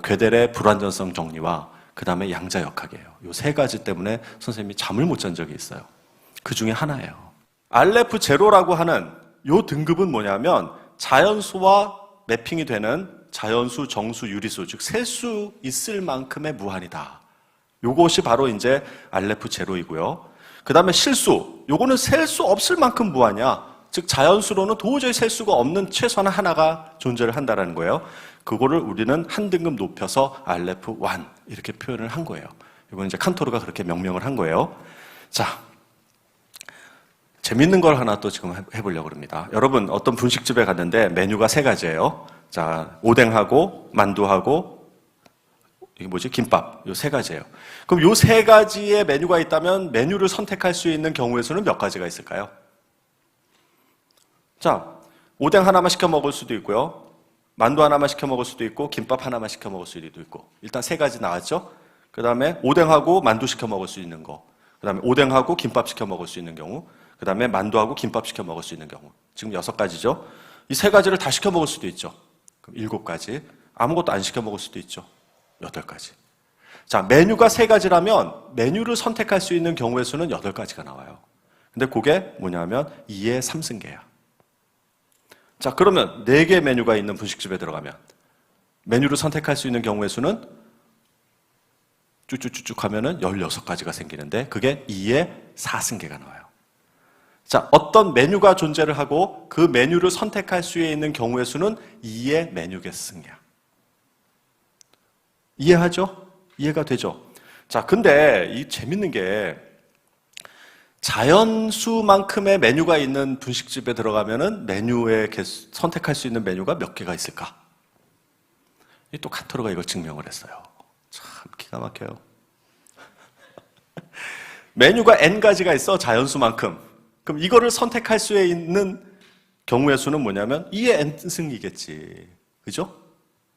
gödel의 불완전성 정리와 그 다음에 양자역학이에요. 요 세 가지 때문에 선생님이 잠을 못 잔 적이 있어요. 그 중에 하나예요. RF 제로라고 하는 요 등급은 뭐냐면 자연수와 매핑이 되는 자연수, 정수, 유리수, 즉 셀 수 있을 만큼의 무한이다. 요것이 바로 이제 RF 제로이고요. 그 다음에 실수, 요거는 셀 수 없을 만큼 무한이야. 즉 자연수로는 도저히 셀 수가 없는 최소한 하나가 존재를 한다는 거예요. 그거를 우리는 한 등급 높여서 RF1 이렇게 표현을 한 거예요. 이건 이제 칸토르가 그렇게 명명을 한 거예요. 자, 재밌는 걸 하나 또 지금 해보려고 합니다. 여러분 어떤 분식집에 갔는데 메뉴가 세 가지예요. 자, 오뎅하고 만두하고 이게 뭐지? 김밥. 요 세 가지예요. 그럼 요 세 가지의 메뉴가 있다면 메뉴를 선택할 수 있는 경우의 수는 몇 가지가 있을까요? 자, 오뎅 하나만 시켜 먹을 수도 있고요. 만두 하나만 시켜 먹을 수도 있고 김밥 하나만 시켜 먹을 수도 있고. 일단 세 가지 나왔죠? 그 다음에 오뎅하고 만두 시켜 먹을 수 있는 거. 그 다음에 오뎅하고 김밥 시켜 먹을 수 있는 경우. 그 다음에 만두하고 김밥 시켜 먹을 수 있는 경우. 지금 6가지죠? 이 세 가지를 다 시켜 먹을 수도 있죠. 그럼 7가지. 아무것도 안 시켜 먹을 수도 있죠. 8가지. 자, 메뉴가 3가지라면 메뉴를 선택할 수 있는 경우의 수는 8가지가 나와요. 근데 그게 뭐냐면 2의 3승계야. 자, 그러면 4개 메뉴가 있는 분식집에 들어가면 메뉴를 선택할 수 있는 경우의 수는 쭉쭉쭉쭉 하면은 16가지가 생기는데 그게 2의 4승계가 나와요. 자, 어떤 메뉴가 존재를 하고 그 메뉴를 선택할 수 있는 경우의 수는 2의 메뉴의 승이야. 이해하죠? 이해가 되죠? 자, 근데 이 재밌는 게 자연수만큼의 메뉴가 있는 분식집에 들어가면은 메뉴에 선택할 수 있는 메뉴가 몇 개가 있을까? 또 칸토르가 이걸 증명을 했어요. 참 기가 막혀요. 메뉴가 n가지가 있어, 자연수만큼. 그럼 이거를 선택할 수 있는 경우의 수는 뭐냐면 2의 n승이겠지. 그죠?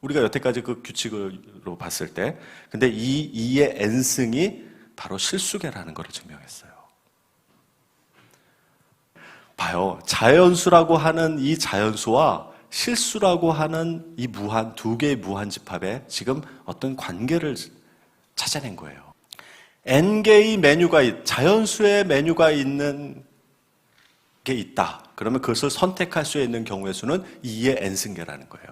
우리가 여태까지 그 규칙으로 봤을 때. 근데 이 2의 n승이 바로 실수계라는 걸 증명했어요. 봐요. 자연수라고 하는 이 자연수와 실수라고 하는 이 무한, 두 개의 무한집합에 지금 어떤 관계를 찾아낸 거예요. n개의 메뉴가, 자연수의 메뉴가 있는 게 있다. 그러면 그것을 선택할 수 있는 경우의 수는 2의 n승계라는 거예요.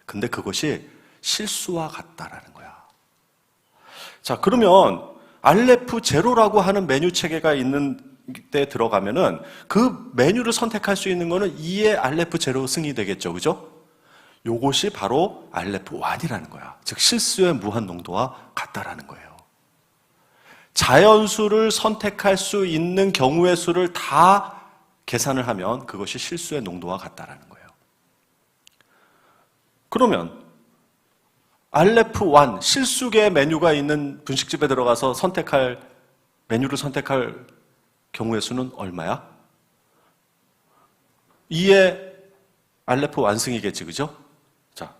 근데 그것이 실수와 같다라는 거야. 자, 그러면 RF0라고 하는 메뉴 체계가 있는 때 들어가면은 그 메뉴를 선택할 수 있는 거는 2의 RF0 승이 되겠죠. 그죠? 요것이 바로 RF1이라는 거야. 즉 실수의 무한 농도와 같다라는 거예요. 자연수를 선택할 수 있는 경우의 수를 다 계산을 하면 그것이 실수의 농도와 같다라는 거예요. 그러면 RF1 실수계 메뉴가 있는 분식집에 들어가서 메뉴를 선택할 경우의 수는 얼마야? 2의 RF 완승이겠지, 그죠? 자,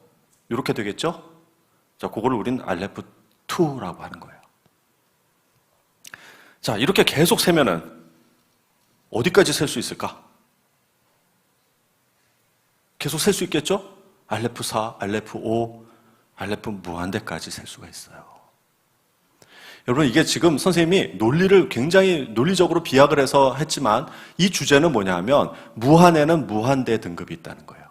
이렇게 되겠죠? 자, 그거를 우린 RF2라고 하는 거예요. 자, 이렇게 계속 세면은 어디까지 셀 수 있을까? 계속 셀 수 있겠죠? RF4, RF5, RF 무한대까지 셀 수가 있어요. 여러분, 이게 지금 선생님이 논리를 굉장히 논리적으로 비약을 해서 했지만 이 주제는 뭐냐면 무한에는 무한대 등급이 있다는 거예요.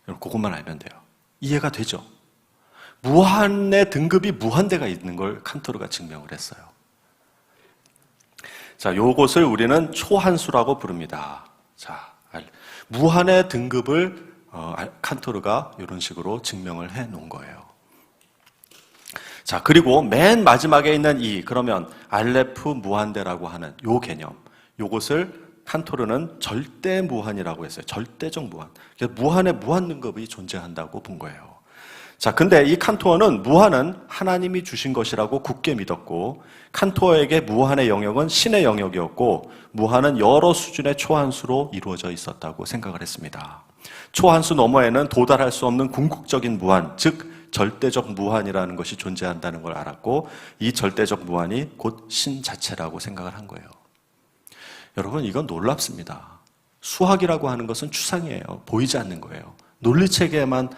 여러분, 그것만 알면 돼요. 이해가 되죠? 무한의 등급이 무한대가 있는 걸 칸토르가 증명을 했어요. 자, 요것을 우리는 초한수라고 부릅니다. 자, 무한의 등급을 칸토르가 이런 식으로 증명을 해 놓은 거예요. 자, 그리고 맨 마지막에 있는 그러면 알레프 무한대라고 하는 요 개념, 요것을 칸토르는 절대 무한이라고 했어요. 절대적 무한. 그래서 무한의 무한 등급이 존재한다고 본 거예요. 자, 근데 이 칸토어는 무한은 하나님이 주신 것이라고 굳게 믿었고, 칸토어에게 무한의 영역은 신의 영역이었고, 무한은 여러 수준의 초한수로 이루어져 있었다고 생각을 했습니다. 초한수 너머에는 도달할 수 없는 궁극적인 무한, 즉 절대적 무한이라는 것이 존재한다는 걸 알았고, 이 절대적 무한이 곧 신 자체라고 생각을 한 거예요. 여러분, 이건 놀랍습니다. 수학이라고 하는 것은 추상이에요. 보이지 않는 거예요. 논리체계만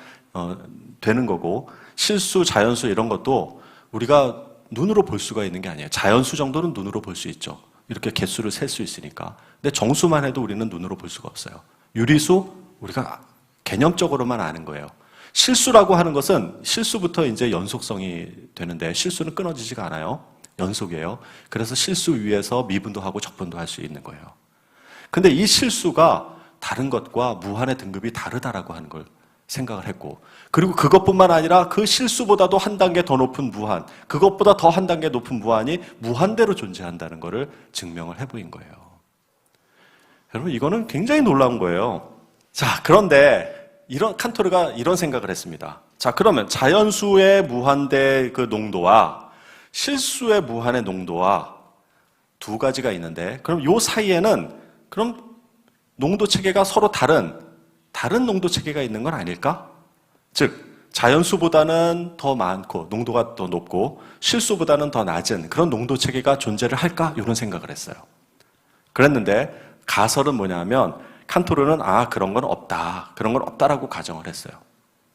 되는 거고, 실수, 자연수 이런 것도 우리가 눈으로 볼 수가 있는 게 아니에요. 자연수 정도는 눈으로 볼 수 있죠. 이렇게 개수를 셀 수 있으니까. 근데 정수만 해도 우리는 눈으로 볼 수가 없어요. 유리수, 우리가 개념적으로만 아는 거예요. 실수라고 하는 것은 실수부터 이제 연속성이 되는데, 실수는 끊어지지가 않아요. 연속이에요. 그래서 실수 위에서 미분도 하고 적분도 할 수 있는 거예요. 근데 이 실수가 다른 것과 무한의 등급이 다르다라고 하는 걸 생각을 했고, 그리고 그것뿐만 아니라 그 실수보다도 한 단계 더 높은 무한, 그것보다 더 한 단계 높은 무한이 무한대로 존재한다는 것을 증명을 해보인 거예요. 여러분, 이거는 굉장히 놀라운 거예요. 자, 그런데 칸토르가 이런 생각을 했습니다. 자, 그러면 자연수의 무한대 그 농도와 실수의 무한의 농도와 두 가지가 있는데, 그럼 요 사이에는 그럼 농도 체계가 서로 다른 농도 체계가 있는 건 아닐까? 즉, 자연수보다는 더 많고 농도가 더 높고 실수보다는 더 낮은 그런 농도 체계가 존재를 할까? 이런 생각을 했어요. 그랬는데 가설은 뭐냐면 칸토르는 그런 건 없다. 그런 건 없다라고 가정을 했어요.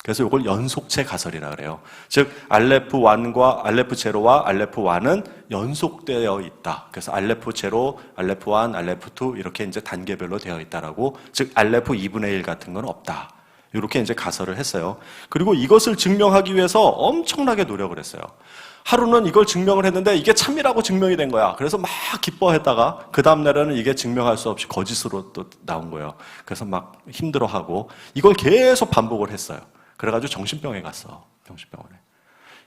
그래서 이걸 연속체 가설이라 그래요. 즉 알레프 1과 알레프 제로와 알레프 1은 연속되어 있다. 그래서 알레프 제로, 알레프 1, 알레프 2 이렇게 이제 단계별로 되어 있다라고, 즉 알레프 2분의 1 같은 건 없다. 이렇게 이제 가설을 했어요. 그리고 이것을 증명하기 위해서 엄청나게 노력을 했어요. 하루는 이걸 증명을 했는데 이게 참이라고 증명이 된 거야. 그래서 막 기뻐했다가 그 다음 날에는 이게 증명할 수 없이 거짓으로 또 나온 거예요. 그래서 막 힘들어하고 이걸 계속 반복을 했어요. 그래가지고 정신병에 갔어. 정신병원에.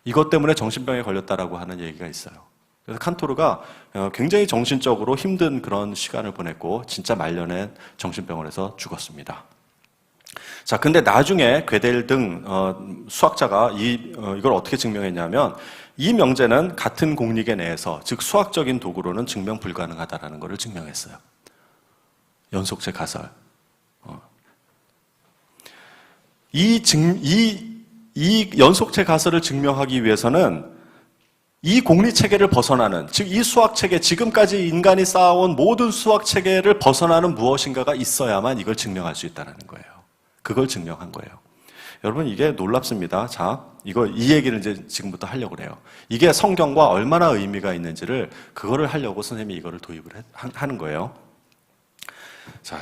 이것 때문에 정신병에 걸렸다라고 하는 얘기가 있어요. 그래서 칸토르가 굉장히 정신적으로 힘든 그런 시간을 보냈고 진짜 말년에 정신병원에서 죽었습니다. 자, 근데 나중에 괴델 등 수학자가 이걸 어떻게 증명했냐면 이 명제는 같은 공리계 내에서, 즉 수학적인 도구로는 증명 불가능하다라는 것을 증명했어요. 연속체 가설. 이 연속체 가설을 증명하기 위해서는 이 공리체계를 벗어나는, 즉 이 수학체계, 지금까지 인간이 쌓아온 모든 수학체계를 벗어나는 무엇인가가 있어야만 이걸 증명할 수 있다는 거예요. 그걸 증명한 거예요. 여러분, 이게 놀랍습니다. 자, 이 얘기를 이제 지금부터 하려고 그래요. 이게 성경과 얼마나 의미가 있는지를, 그거를 하려고 선생님이 이거를 도입을 하는 거예요. 자,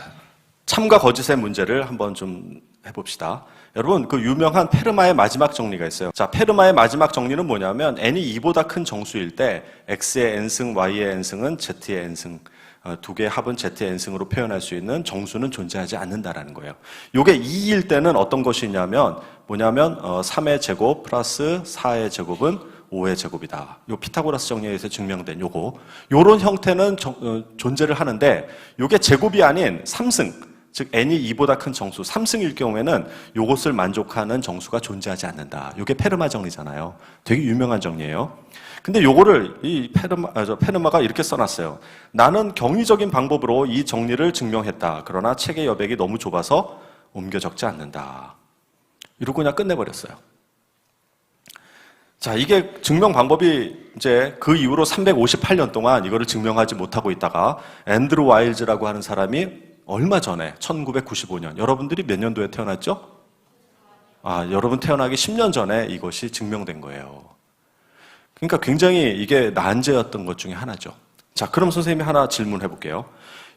참과 거짓의 문제를 한번 좀 해봅시다. 여러분, 그 유명한 페르마의 마지막 정리가 있어요. 자, 페르마의 마지막 정리는 뭐냐면 n이 2보다 큰 정수일 때 x의 n승, y의 n승은 z의 n승, 두 개의 합은 z의 n승으로 표현할 수 있는 정수는 존재하지 않는다라는 거예요. 요게 2일 때는 어떤 것이 있냐면 뭐냐면 3의 제곱 플러스 4의 제곱은 5의 제곱이다. 요 피타고라스 정리에서 증명된 요런 형태는 존재를 하는데 요게 제곱이 아닌 3승, 즉 n이 2보다 큰 정수 3승일 경우에는 요것을 만족하는 정수가 존재하지 않는다. 요게 페르마 정리잖아요. 되게 유명한 정리예요. 근데 요거를 페르마가 이렇게 써놨어요. 나는 경위적인 방법으로 이 정리를 증명했다. 그러나 책의 여백이 너무 좁아서 옮겨 적지 않는다. 이러고 그냥 끝내버렸어요. 자, 이게 증명 방법이 이제 그 이후로 358년 동안 이거를 증명하지 못하고 있다가 앤드루 와일즈라고 하는 사람이 얼마 전에 1995년, 여러분들이 몇 년도에 태어났죠? 여러분 태어나기 10년 전에 이것이 증명된 거예요. 그러니까 굉장히 이게 난제였던 것 중에 하나죠. 자, 그럼 선생님이 하나 질문해 볼게요.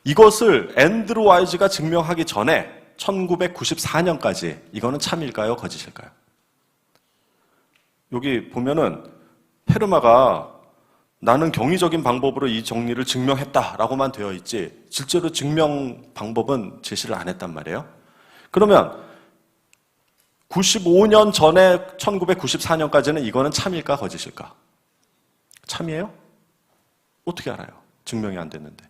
이것을 앤드루 와일즈가 증명하기 전에 1994년까지 이거는 참일까요? 거짓일까요? 여기 보면은 페르마가 나는 경위적인 방법으로 이 정리를 증명했다라고만 되어 있지 실제로 증명 방법은 제시를 안 했단 말이에요. 그러면 95년 전에 1994년까지는 이거는 참일까 거짓일까? 참이에요? 어떻게 알아요? 증명이 안 됐는데.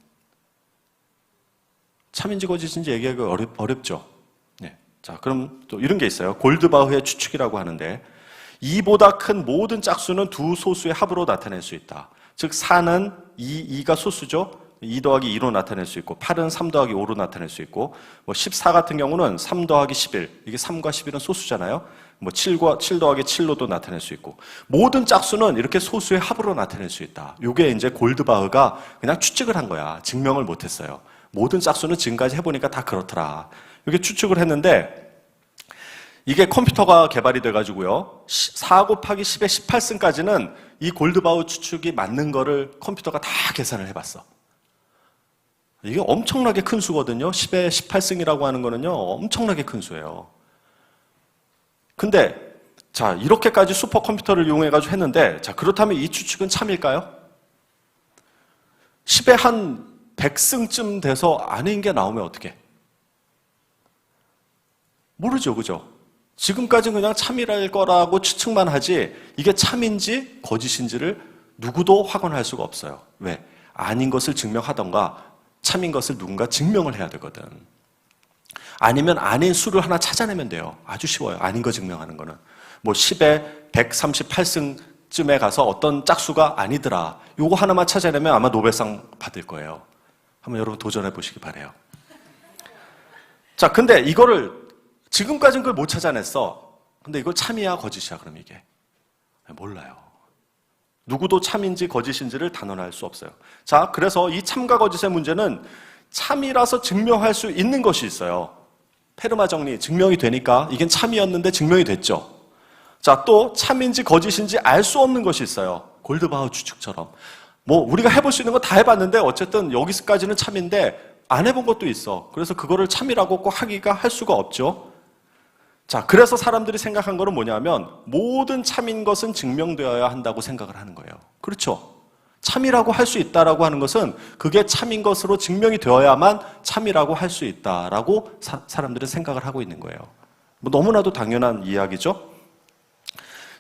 참인지 거짓인지 얘기하기 어렵죠? 네. 자, 그럼 또 이런 게 있어요. 골드바흐의 추측이라고 하는데, 2보다 큰 모든 짝수는 두 소수의 합으로 나타낼 수 있다. 즉 4는 2가 소수죠. 2 더하기 2로 나타낼 수 있고 8은 3 더하기 5로 나타낼 수 있고 14 같은 경우는 3 더하기 11, 이게 3과 11은 소수잖아요. 7 더하기 7로도 나타낼 수 있고 모든 짝수는 이렇게 소수의 합으로 나타낼 수 있다. 이게 이제 골드바흐가 그냥 추측을 한 거야. 증명을 못했어요. 모든 짝수는 지금까지 해보니까 다 그렇더라. 이렇게 추측을 했는데 이게 컴퓨터가 개발이 돼가지고요. 4 곱하기 10의 18승까지는 이 골드바흐 추측이 맞는 거를 컴퓨터가 다 계산을 해봤어. 이게 엄청나게 큰 수거든요. 10의 18승이라고 하는 거는요. 엄청나게 큰 수예요. 근데 자, 이렇게까지 슈퍼컴퓨터를 이용해가지고 했는데 자, 그렇다면 이 추측은 참일까요? 10의 한 100승쯤 돼서 아닌 게 나오면 어떡해? 모르죠. 그죠? 지금까지는 그냥 참이랄 거라고 추측만 하지 이게 참인지 거짓인지를 누구도 확언할 수가 없어요. 왜? 아닌 것을 증명하던가 참인 것을 누군가 증명을 해야 되거든. 아니면 아닌 수를 하나 찾아내면 돼요. 아주 쉬워요. 아닌 거 증명하는 거는. 10에 138승쯤에 가서 어떤 짝수가 아니더라. 요거 하나만 찾아내면 아마 노벨상 받을 거예요. 한번 여러분 도전해 보시기 바래요. 자, 근데 이거를 지금까지는 그걸 못 찾아냈어. 근데 이걸 참이야 거짓이야 그럼 이게? 몰라요. 누구도 참인지 거짓인지를 단언할 수 없어요. 자, 그래서 이 참과 거짓의 문제는 참이라서 증명할 수 있는 것이 있어요. 페르마 정리 증명이 되니까 이게 참이었는데 증명이 됐죠. 자, 또 참인지 거짓인지 알 수 없는 것이 있어요. 골드바흐 추측처럼. 우리가 해볼 수 있는 거 다 해봤는데 어쨌든 여기서까지는 참인데 안 해본 것도 있어. 그래서 그거를 참이라고 꼭 하기가 할 수가 없죠. 자, 그래서 사람들이 생각한 거는 뭐냐면 모든 참인 것은 증명되어야 한다고 생각을 하는 거예요. 그렇죠? 참이라고 할 수 있다라고 하는 것은 그게 참인 것으로 증명이 되어야만 참이라고 할 수 있다라고 사람들은 생각을 하고 있는 거예요. 너무나도 당연한 이야기죠?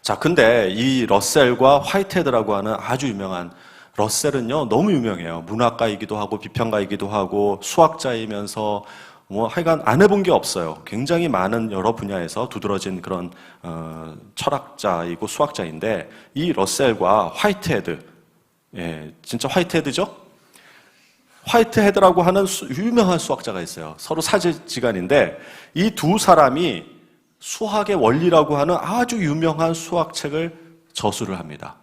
자, 근데 이 러셀과 화이트헤드라고 하는 아주 유명한 러셀은요, 너무 유명해요. 문학가이기도 하고 비평가이기도 하고 수학자이면서 하여간 안 해본 게 없어요. 굉장히 많은 여러 분야에서 두드러진 그런 철학자이고 수학자인데 이 러셀과 화이트헤드, 진짜 화이트헤드죠? 화이트헤드라고 하는 유명한 수학자가 있어요. 서로 사제지간인데 이 두 사람이 수학의 원리라고 하는 아주 유명한 수학책을 저술을 합니다.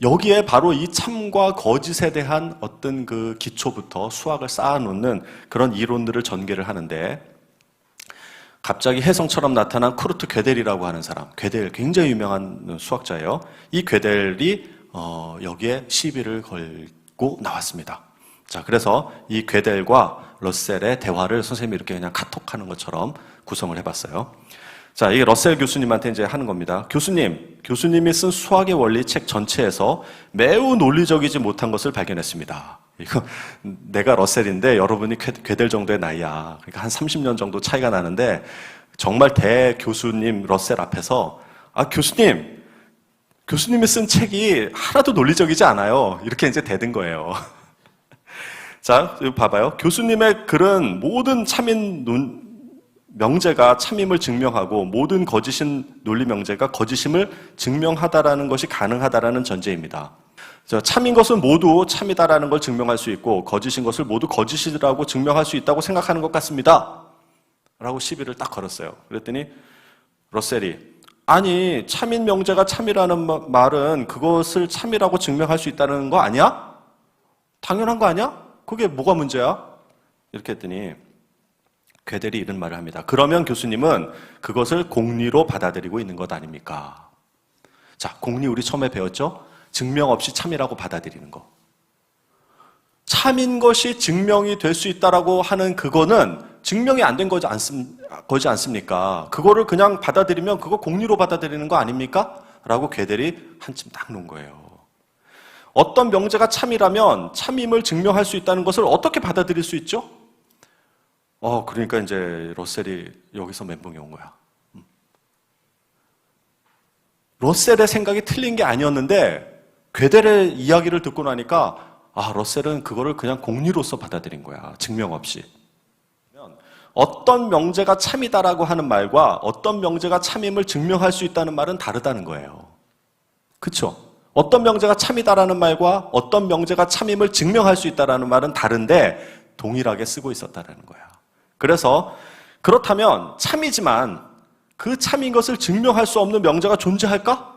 여기에 바로 이 참과 거짓에 대한 어떤 그 기초부터 수학을 쌓아놓는 그런 이론들을 전개를 하는데 갑자기 혜성처럼 나타난 쿠르트 괴델이라고 하는 사람, 괴델 굉장히 유명한 수학자예요. 이 괴델이 여기에 시비를 걸고 나왔습니다. 자, 그래서 이 괴델과 러셀의 대화를 선생님이 이렇게 그냥 카톡하는 것처럼 구성을 해봤어요. 자, 이게 러셀 교수님한테 이제 하는 겁니다. 교수님이 쓴 수학의 원리 책 전체에서 매우 논리적이지 못한 것을 발견했습니다. 이거 내가 러셀인데 여러분이 괴델 정도의 나이야. 그러니까 한 30년 정도 차이가 나는데 정말 대교수님 러셀 앞에서 교수님이 쓴 책이 하나도 논리적이지 않아요. 이렇게 이제 대든 거예요. 자, 봐봐요. 교수님의 글은 모든 참인 명제가 참임을 증명하고 모든 거짓인 논리 명제가 거짓임을 증명하다라는 것이 가능하다라는 전제입니다. 참인 것은 모두 참이다라는 걸 증명할 수 있고 거짓인 것을 모두 거짓이라고 증명할 수 있다고 생각하는 것 같습니다. 라고 시비를 딱 걸었어요. 그랬더니 러셀이 아니 참인 명제가 참이라는 말은 그것을 참이라고 증명할 수 있다는 거 아니야? 당연한 거 아니야? 그게 뭐가 문제야? 이렇게 했더니 괴델이 이런 말을 합니다. 그러면 교수님은 그것을 공리로 받아들이고 있는 것 아닙니까? 자, 공리 우리 처음에 배웠죠? 증명 없이 참이라고 받아들이는 거. 참인 것이 증명이 될 수 있다라고 하는 그거는 증명이 안 된 거지 않습니까? 그거를 그냥 받아들이면 그거 공리로 받아들이는 거 아닙니까? 라고 괴델이 한침 딱 놓은 거예요. 어떤 명제가 참이라면 참임을 증명할 수 있다는 것을 어떻게 받아들일 수 있죠? 그러니까 이제 러셀이 여기서 멘붕이 온 거야. 러셀의 생각이 틀린 게 아니었는데 괴델의 이야기를 듣고 나니까 러셀은 그거를 그냥 공리로서 받아들인 거야. 증명 없이. 어떤 명제가 참이다라고 하는 말과 어떤 명제가 참임을 증명할 수 있다는 말은 다르다는 거예요. 그렇죠? 어떤 명제가 참이다라는 말과 어떤 명제가 참임을 증명할 수 있다라는 말은 다른데 동일하게 쓰고 있었다는 거야. 그래서 그렇다면 참이지만 그 참인 것을 증명할 수 없는 명제가 존재할까?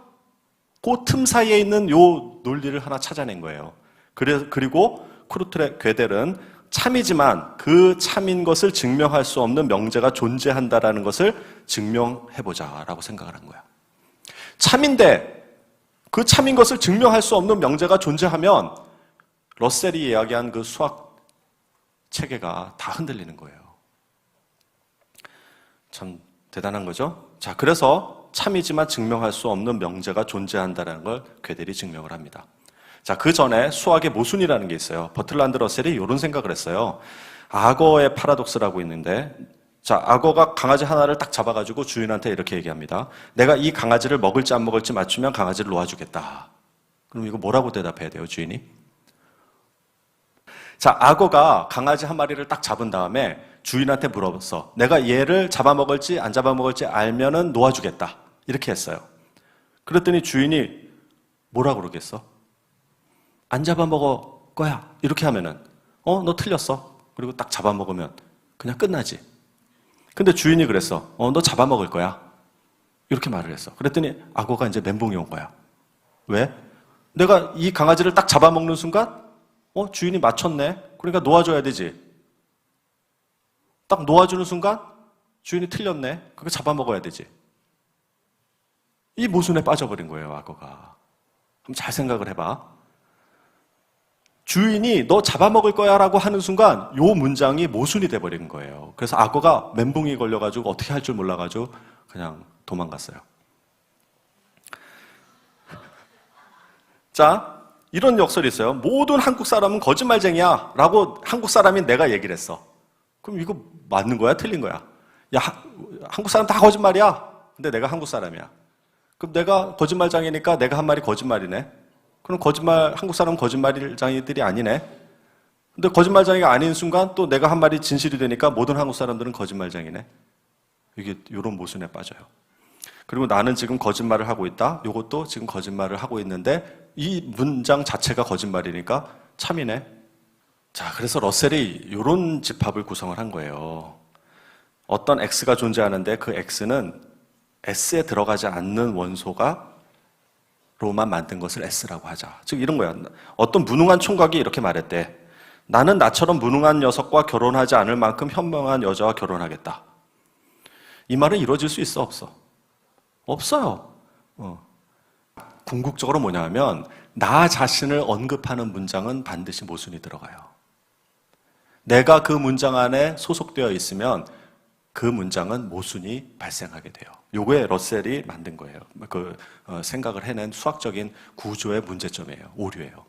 그 틈 사이에 있는 요 논리를 하나 찾아낸 거예요. 그리고 쿠르트의 괴델은 참이지만 그 참인 것을 증명할 수 없는 명제가 존재한다라는 것을 증명해보자라고 생각을 한 거야. 참인데 그 참인 것을 증명할 수 없는 명제가 존재하면 러셀이 이야기한 그 수학 체계가 다 흔들리는 거예요. 참 대단한 거죠? 자, 그래서 참이지만 증명할 수 없는 명제가 존재한다는 걸 괴델이 증명을 합니다. 자, 그 전에 수학의 모순이라는 게 있어요. 버틀란드 러셀이 이런 생각을 했어요. 악어의 파라독스라고 있는데, 자, 악어가 강아지 하나를 딱 잡아가지고 주인한테 이렇게 얘기합니다. 내가 이 강아지를 먹을지 안 먹을지 맞추면 강아지를 놓아주겠다. 그럼 이거 뭐라고 대답해야 돼요, 주인이? 자, 악어가 강아지 한 마리를 딱 잡은 다음에 주인한테 물어봤어. 내가 얘를 잡아먹을지 안 잡아먹을지 알면은 놓아주겠다. 이렇게 했어요. 그랬더니 주인이 뭐라고 그러겠어? 안 잡아먹을 거야. 이렇게 하면은 너 틀렸어. 그리고 딱 잡아먹으면 그냥 끝나지. 근데 주인이 그랬어. 너 잡아먹을 거야. 이렇게 말을 했어. 그랬더니 악어가 이제 멘붕이 온 거야. 왜? 내가 이 강아지를 딱 잡아먹는 순간 주인이 맞췄네. 그러니까 놓아줘야 되지. 딱 놓아주는 순간 주인이 틀렸네. 그거 잡아먹어야 되지. 이 모순에 빠져버린 거예요, 악어가. 그럼 잘 생각을 해봐. 주인이 너 잡아먹을 거야 라고 하는 순간 요 문장이 모순이 돼버린 거예요. 그래서 악어가 멘붕이 걸려가지고 어떻게 할 줄 몰라가지고 그냥 도망갔어요. 자, 이런 역설이 있어요. 모든 한국 사람은 거짓말쟁이야 라고 한국 사람인 내가 얘기를 했어. 그럼 이거 맞는 거야? 틀린 거야? 야, 한국 사람 다 거짓말이야. 근데 내가 한국 사람이야. 그럼 내가 거짓말장이니까 내가 한 말이 거짓말이네. 그럼 한국 사람은 거짓말장이들이 아니네. 근데 거짓말장이가 아닌 순간 또 내가 한 말이 진실이 되니까 모든 한국 사람들은 거짓말장이네. 이게 이런 모순에 빠져요. 그리고 나는 지금 거짓말을 하고 있다. 이것도 지금 거짓말을 하고 있는데 이 문장 자체가 거짓말이니까 참이네. 자, 그래서 러셀이 이런 집합을 구성을 한 거예요. 어떤 X가 존재하는데 그 X는 S에 들어가지 않는 원소가 로만 만든 것을 S라고 하자. 즉 이런 거야. 어떤 무능한 총각이 이렇게 말했대. 나는 나처럼 무능한 녀석과 결혼하지 않을 만큼 현명한 여자와 결혼하겠다. 이 말은 이루어질 수 있어, 없어? 없어요. 궁극적으로 뭐냐면 나 자신을 언급하는 문장은 반드시 모순이 들어가요. 내가 그 문장 안에 소속되어 있으면 그 문장은 모순이 발생하게 돼요. 요거에 러셀이 만든 거예요. 생각을 해낸 수학적인 구조의 문제점이에요. 오류예요.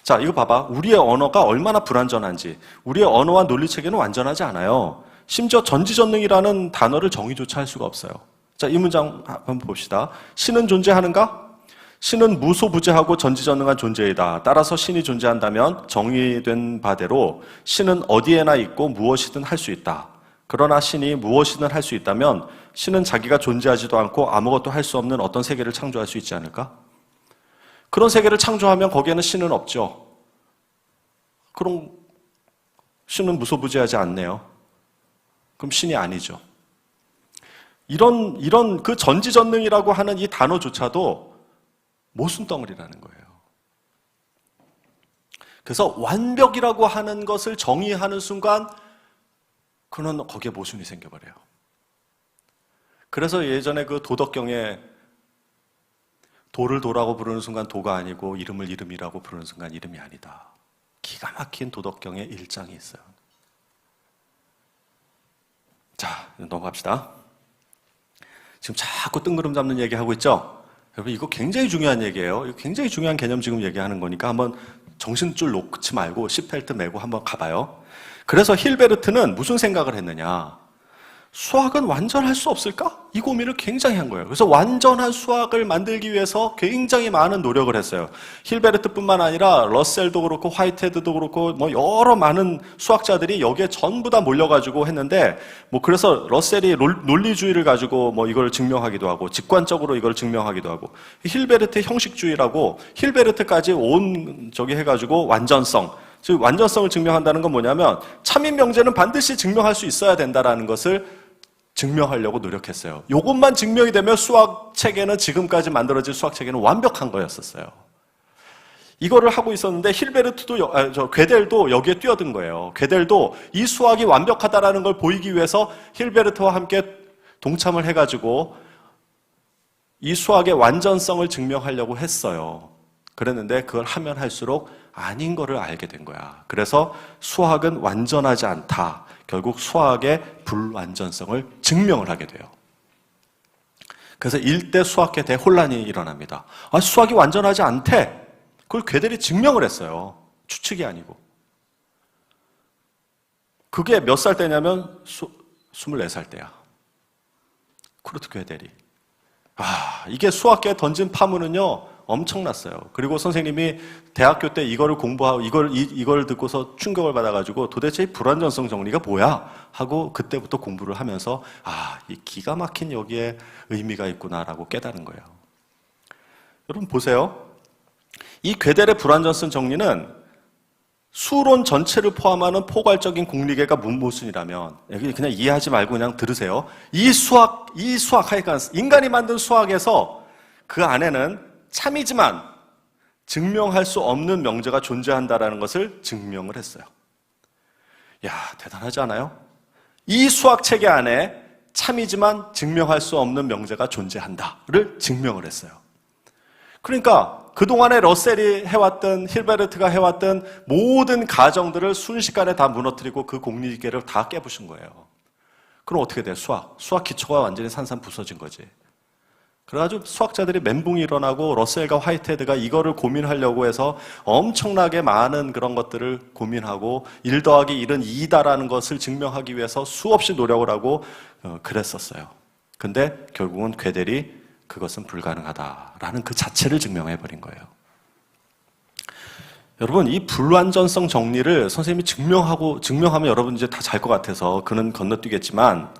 자, 이거 봐봐. 우리의 언어가 얼마나 불완전한지. 우리의 언어와 논리체계는 완전하지 않아요. 심지어 전지전능이라는 단어를 정의조차 할 수가 없어요. 자, 이 문장 한번 봅시다. 신은 존재하는가? 신은 무소부재하고 전지전능한 존재이다. 따라서 신이 존재한다면 정의된 바대로 신은 어디에나 있고 무엇이든 할 수 있다. 그러나 신이 무엇이든 할 수 있다면 신은 자기가 존재하지도 않고 아무것도 할 수 없는 어떤 세계를 창조할 수 있지 않을까? 그런 세계를 창조하면 거기에는 신은 없죠. 그럼 신은 무소부재하지 않네요. 그럼 신이 아니죠. 이런 그 전지전능이라고 하는 이 단어조차도 모순덩어리라는 거예요. 그래서 완벽이라고 하는 것을 정의하는 순간 그는 거기에 모순이 생겨버려요. 그래서 예전에 그 도덕경에 도를 도라고 부르는 순간 도가 아니고 이름을 이름이라고 부르는 순간 이름이 아니다. 기가 막힌 도덕경의 일장이 있어요. 자, 넘어갑시다. 지금 자꾸 뜬구름 잡는 얘기하고 있죠? 여러분 이거 굉장히 중요한 얘기예요. 이거 굉장히 중요한 개념 지금 얘기하는 거니까 한번 정신줄 놓지 말고 시트벨트 메고 한번 가봐요. 그래서 힐베르트는 무슨 생각을 했느냐? 수학은 완전할 수 없을까? 이 고민을 굉장히 한 거예요. 그래서 완전한 수학을 만들기 위해서 굉장히 많은 노력을 했어요. 힐베르트뿐만 아니라 러셀도 그렇고 화이트헤드도 그렇고 뭐 여러 많은 수학자들이 여기에 전부 다 몰려가지고 했는데 뭐 그래서 러셀이 논리주의를 가지고 뭐 이걸 증명하기도 하고 직관적으로 이걸 증명하기도 하고 힐베르트 형식주의라고 힐베르트까지 온 저기 해가지고 완전성 즉 완전성을 증명한다는 건 뭐냐면 참인 명제는 반드시 증명할 수 있어야 된다라는 것을 증명하려고 노력했어요. 이것만 증명이 되면 수학 체계는 지금까지 만들어진 수학 체계는 완벽한 거였었어요. 이거를 하고 있었는데 힐베르트도 괴델도 여기에 뛰어든 거예요. 괴델도 이 수학이 완벽하다라는 걸 보이기 위해서 힐베르트와 함께 동참을 해가지고 이 수학의 완전성을 증명하려고 했어요. 그랬는데 그걸 하면 할수록 아닌 거를 알게 된 거야. 그래서 수학은 완전하지 않다. 결국 수학의 불완전성을 증명을 하게 돼요. 그래서 일대 수학계 대혼란이 일어납니다. 수학이 완전하지 않대. 그걸 괴델이 증명을 했어요. 추측이 아니고. 그게 몇 살 때냐면 24살 때야. 쿠르트 괴델이. 이게 수학계에 던진 파문은요. 엄청났어요. 그리고 선생님이 대학교 때 이거를 공부하고 이걸 듣고서 충격을 받아가지고 도대체 이 불완전성 정리가 뭐야? 하고 그때부터 공부를 하면서 이 기가 막힌 여기에 의미가 있구나라고 깨달은 거예요. 여러분 보세요. 이 괴델의 불완전성 정리는 수론 전체를 포함하는 포괄적인 공리계가 문모순이라면 그냥 이해하지 말고 그냥 들으세요. 이 수학 하여간 인간이 만든 수학에서 그 안에는 참이지만 증명할 수 없는 명제가 존재한다라는 것을 증명을 했어요. 대단하지 않아요? 이 수학 체계 안에 참이지만 증명할 수 없는 명제가 존재한다를 증명을 했어요. 그러니까 그동안에 러셀이 해왔던 힐베르트가 해왔던 모든 가정들을 순식간에 다 무너뜨리고 그 공리계를 다 깨부신 거예요. 그럼 어떻게 돼? 수학 기초가 완전히 산산 부서진 거지. 그래가지고 수학자들이 멘붕이 일어나고 러셀과 화이트헤드가 이거를 고민하려고 해서 엄청나게 많은 그런 것들을 고민하고 1 더하기 1은 2다라는 것을 증명하기 위해서 수없이 노력을 하고 그랬었어요. 근데 결국은 괴델이 그것은 불가능하다라는 그 자체를 증명해버린 거예요. 여러분 이 불완전성 정리를 선생님이 증명하면 여러분 이제 다 잘 것 같아서 그는 건너뛰겠지만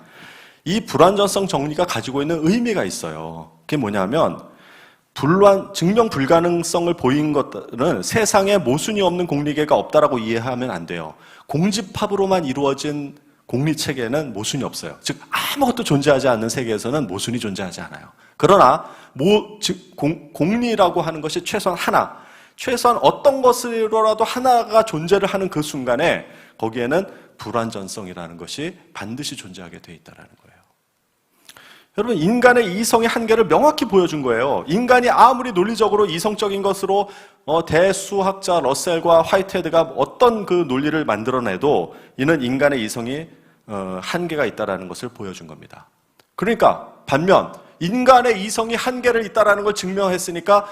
이 불완전성 정리가 가지고 있는 의미가 있어요. 그게 뭐냐면 증명 불가능성을 보인 것들은 세상에 모순이 없는 공리계가 없다라고 이해하면 안 돼요. 공집합으로만 이루어진 공리체계는 모순이 없어요. 즉 아무것도 존재하지 않는 세계에서는 모순이 존재하지 않아요. 그러나 공리라고 하는 것이 최소한 어떤 것으로라도 하나가 존재를 하는 그 순간에 거기에는 불완전성이라는 것이 반드시 존재하게 돼 있다는 거예요. 여러분 인간의 이성의 한계를 명확히 보여준 거예요. 인간이 아무리 논리적으로 이성적인 것으로 대수학자 러셀과 화이트헤드가 어떤 그 논리를 만들어내도 이는 인간의 이성이 한계가 있다는 것을 보여준 겁니다. 그러니까 반면 인간의 이성이 한계를 있다는 걸 증명했으니까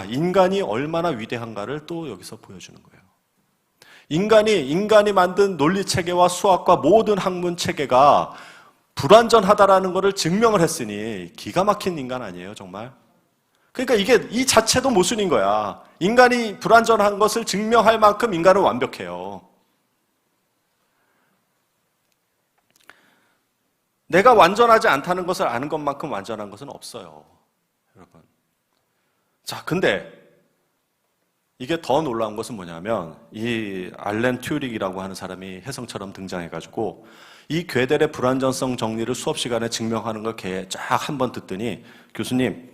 인간이 얼마나 위대한가를 또 여기서 보여주는 거예요. 인간이 만든 논리체계와 수학과 모든 학문체계가 불완전하다라는 것을 증명을 했으니 기가 막힌 인간 아니에요, 정말? 그러니까 이 자체도 모순인 거야. 인간이 불완전한 것을 증명할 만큼 인간은 완벽해요. 내가 완전하지 않다는 것을 아는 것만큼 완전한 것은 없어요, 여러분. 자, 근데 이게 더 놀라운 것은 뭐냐면 이 알렌 튜링이라고 하는 사람이 혜성처럼 등장해가지고 이 괴델의 불완전성 정리를 수업 시간에 증명하는 걸 쫙 한번 듣더니 교수님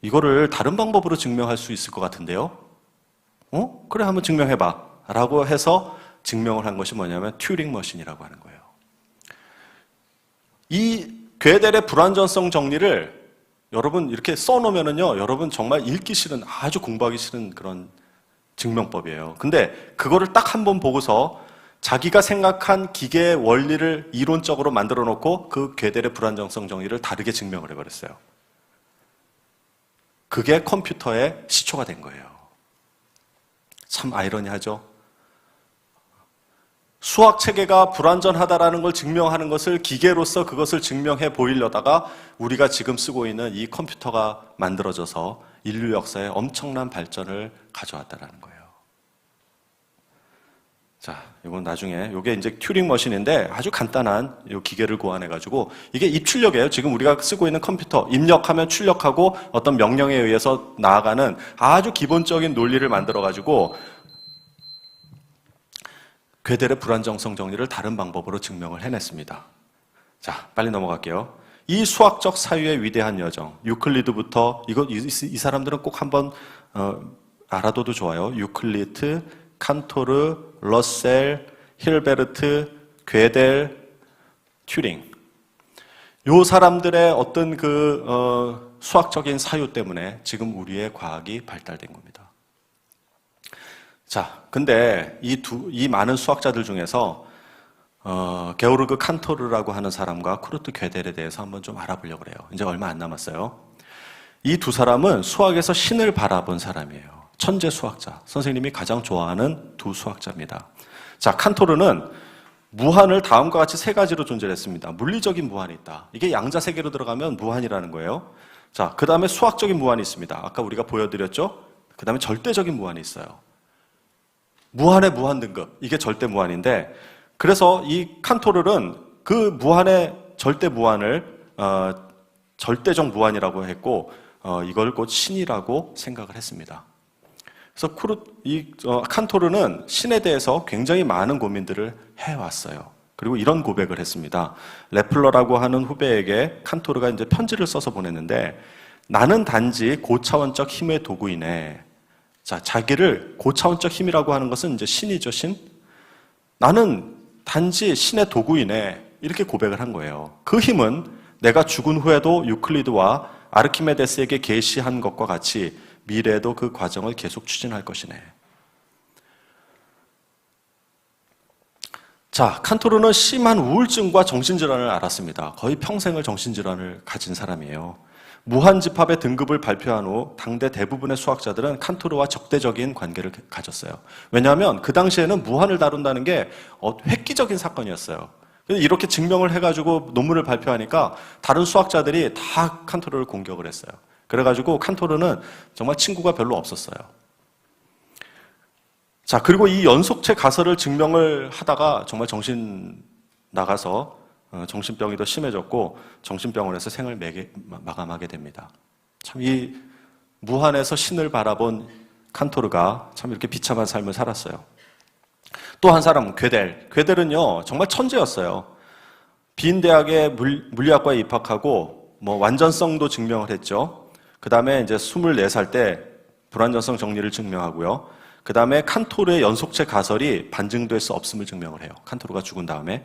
이거를 다른 방법으로 증명할 수 있을 것 같은데요? 그래 한번 증명해봐 라고 해서 증명을 한 것이 뭐냐면 튜링 머신이라고 하는 거예요. 이 괴델의 불완전성 정리를 여러분 이렇게 써놓으면은요, 여러분 정말 읽기 싫은, 아주 공부하기 싫은 그런 증명법이에요. 근데 그거를 딱 한 번 보고서 자기가 생각한 기계의 원리를 이론적으로 만들어 놓고 그 괴델의 불완전성 정리를 다르게 증명을 해버렸어요. 그게 컴퓨터의 시초가 된 거예요. 참 아이러니하죠? 수학 체계가 불완전하다라는 걸 증명하는 것을 기계로서 그것을 증명해 보이려다가 우리가 지금 쓰고 있는 이 컴퓨터가 만들어져서 인류 역사에 엄청난 발전을 가져왔다라는 거예요. 자, 이건 나중에, 이게 이제 튜링 머신인데 아주 간단한 이 기계를 고안해가지고 이게 입출력이에요. 지금 우리가 쓰고 있는 컴퓨터, 입력하면 출력하고 어떤 명령에 의해서 나아가는 아주 기본적인 논리를 만들어가지고 괴델의 불안정성 정리를 다른 방법으로 증명을 해냈습니다. 자, 빨리 넘어갈게요. 이 수학적 사유의 위대한 여정, 유클리드부터, 이 사람들은 꼭 한번 알아둬도 좋아요. 유클리드, 칸토르, 러셀, 힐베르트, 괴델, 튜링. 요 사람들의 어떤 수학적인 사유 때문에 지금 우리의 과학이 발달된 겁니다. 자, 근데 이 많은 수학자들 중에서 게오르그 칸토르라고 하는 사람과 쿠르트 괴델에 대해서 한번 좀 알아보려고 그래요. 이제 얼마 안 남았어요. 이 두 사람은 수학에서 신을 바라본 사람이에요. 천재 수학자, 선생님이 가장 좋아하는 두 수학자입니다. 자, 칸토르는 무한을 다음과 같이 세 가지로 존재했습니다. 물리적인 무한이 있다. 이게 양자 세계로 들어가면 무한이라는 거예요. 자, 그 다음에 수학적인 무한이 있습니다. 아까 우리가 보여드렸죠? 그 다음에 절대적인 무한이 있어요. 무한의 무한 등급, 이게 절대 무한인데, 그래서 이 칸토르는 그 무한의 절대 무한을 절대적 무한이라고 했고, 이걸 곧 신이라고 생각을 했습니다. 그래서 칸토르는 신에 대해서 굉장히 많은 고민들을 해왔어요. 그리고 이런 고백을 했습니다. 레플러라고 하는 후배에게 칸토르가 이제 편지를 써서 보냈는데, 나는 단지 고차원적 힘의 도구이네. 자, 자기를 고차원적 힘이라고 하는 것은 이제 신이죠, 신. 나는 단지 신의 도구이네. 이렇게 고백을 한 거예요. 그 힘은 내가 죽은 후에도 유클리드와 아르키메데스에게 계시한 것과 같이 미래에도 그 과정을 계속 추진할 것이네. 자, 칸토르는 심한 우울증과 정신질환을 앓았습니다. 거의 평생을 정신질환을 가진 사람이에요. 무한집합의 등급을 발표한 후 당대 대부분의 수학자들은 칸토르와 적대적인 관계를 가졌어요. 왜냐하면 그 당시에는 무한을 다룬다는 게 획기적인 사건이었어요. 이렇게 증명을 해가지고 논문을 발표하니까 다른 수학자들이 다 칸토르를 공격을 했어요. 그래가지고 칸토르는 정말 친구가 별로 없었어요. 자, 그리고 이 연속체 가설을 증명을 하다가 정말 정신 나가서 정신병이 더 심해졌고 정신병원에서 생을 마감하게 됩니다. 참 이 무한에서 신을 바라본 칸토르가 참 이렇게 비참한 삶을 살았어요. 또 한 사람, 괴델은요 정말 천재였어요. 빈 대학의 물리학과에 입학하고 완전성도 증명을 했죠. 그 다음에 이제 24살 때 불완전성 정리를 증명하고요. 그 다음에 칸토르의 연속체 가설이 반증될 수 없음을 증명을 해요. 칸토르가 죽은 다음에.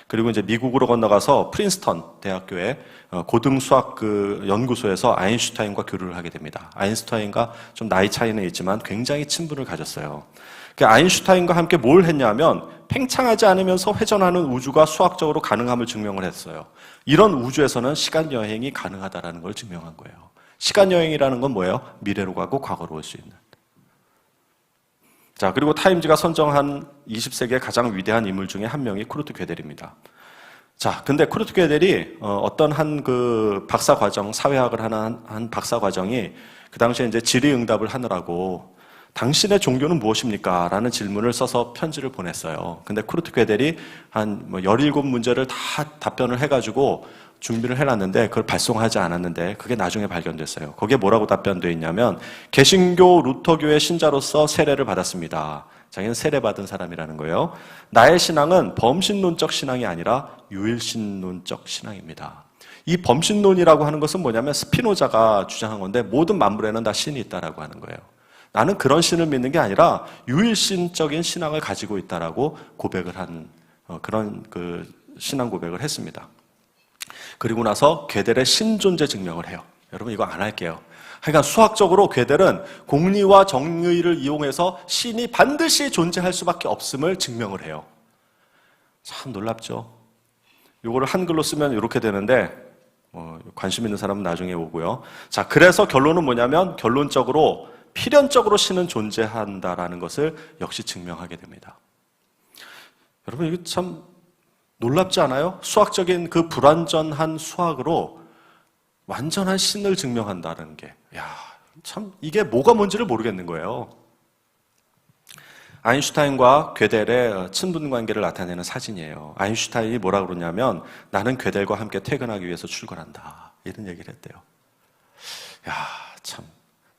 그리고 이제 미국으로 건너가서 프린스턴 대학교의 고등수학 연구소에서 아인슈타인과 교류를 하게 됩니다. 아인슈타인과 좀 나이 차이는 있지만 굉장히 친분을 가졌어요. 아인슈타인과 함께 뭘 했냐면 팽창하지 않으면서 회전하는 우주가 수학적으로 가능함을 증명을 했어요. 이런 우주에서는 시간 여행이 가능하다는 걸 증명한 거예요. 시간 여행이라는 건 뭐예요? 미래로 가고 과거로 올 수 있는. 자, 그리고 타임즈가 선정한 20세기의 가장 위대한 인물 중에 한 명이 쿠르트 괴델입니다. 자, 근데 쿠르트 괴델이 어떤 한 박사 과정, 사회학을 하는 한 박사 과정이 그 당시에 이제 질의응답을 하느라고 당신의 종교는 무엇입니까? 라는 질문을 써서 편지를 보냈어요. 근데 쿠르트 괴델이 한 17문제를 다 답변을 해가지고 준비를 해놨는데 그걸 발송하지 않았는데 그게 나중에 발견됐어요. 거기에 뭐라고 답변되어 있냐면 개신교 루터교의 신자로서 세례를 받았습니다. 자기는 세례받은 사람이라는 거예요. 나의 신앙은 범신론적 신앙이 아니라 유일신론적 신앙입니다. 이 범신론이라고 하는 것은 뭐냐면 스피노자가 주장한 건데 모든 만물에는 다 신이 있다라고 하는 거예요. 나는 그런 신을 믿는 게 아니라 유일신적인 신앙을 가지고 있다라고 고백을 한 그런 신앙 고백을 했습니다. 그리고 나서 괴델의 신존재 증명을 해요. 여러분 이거 안 할게요. 그러니까 수학적으로 괴델은 공리와 정의를 이용해서 신이 반드시 존재할 수밖에 없음을 증명을 해요. 참 놀랍죠. 이거를 한글로 쓰면 이렇게 되는데 관심 있는 사람은 나중에 오고요. 자, 그래서 결론은 뭐냐면 결론적으로 필연적으로 신은 존재한다라는 것을 역시 증명하게 됩니다. 여러분, 이거 참 놀랍지 않아요? 수학적인 그 불완전한 수학으로 완전한 신을 증명한다는 게, 참 이게 뭐가 뭔지를 모르겠는 거예요. 아인슈타인과 괴델의 친분 관계를 나타내는 사진이에요. 아인슈타인이 뭐라 그러냐면, 나는 괴델과 함께 퇴근하기 위해서 출근한다, 이런 얘기를 했대요. 참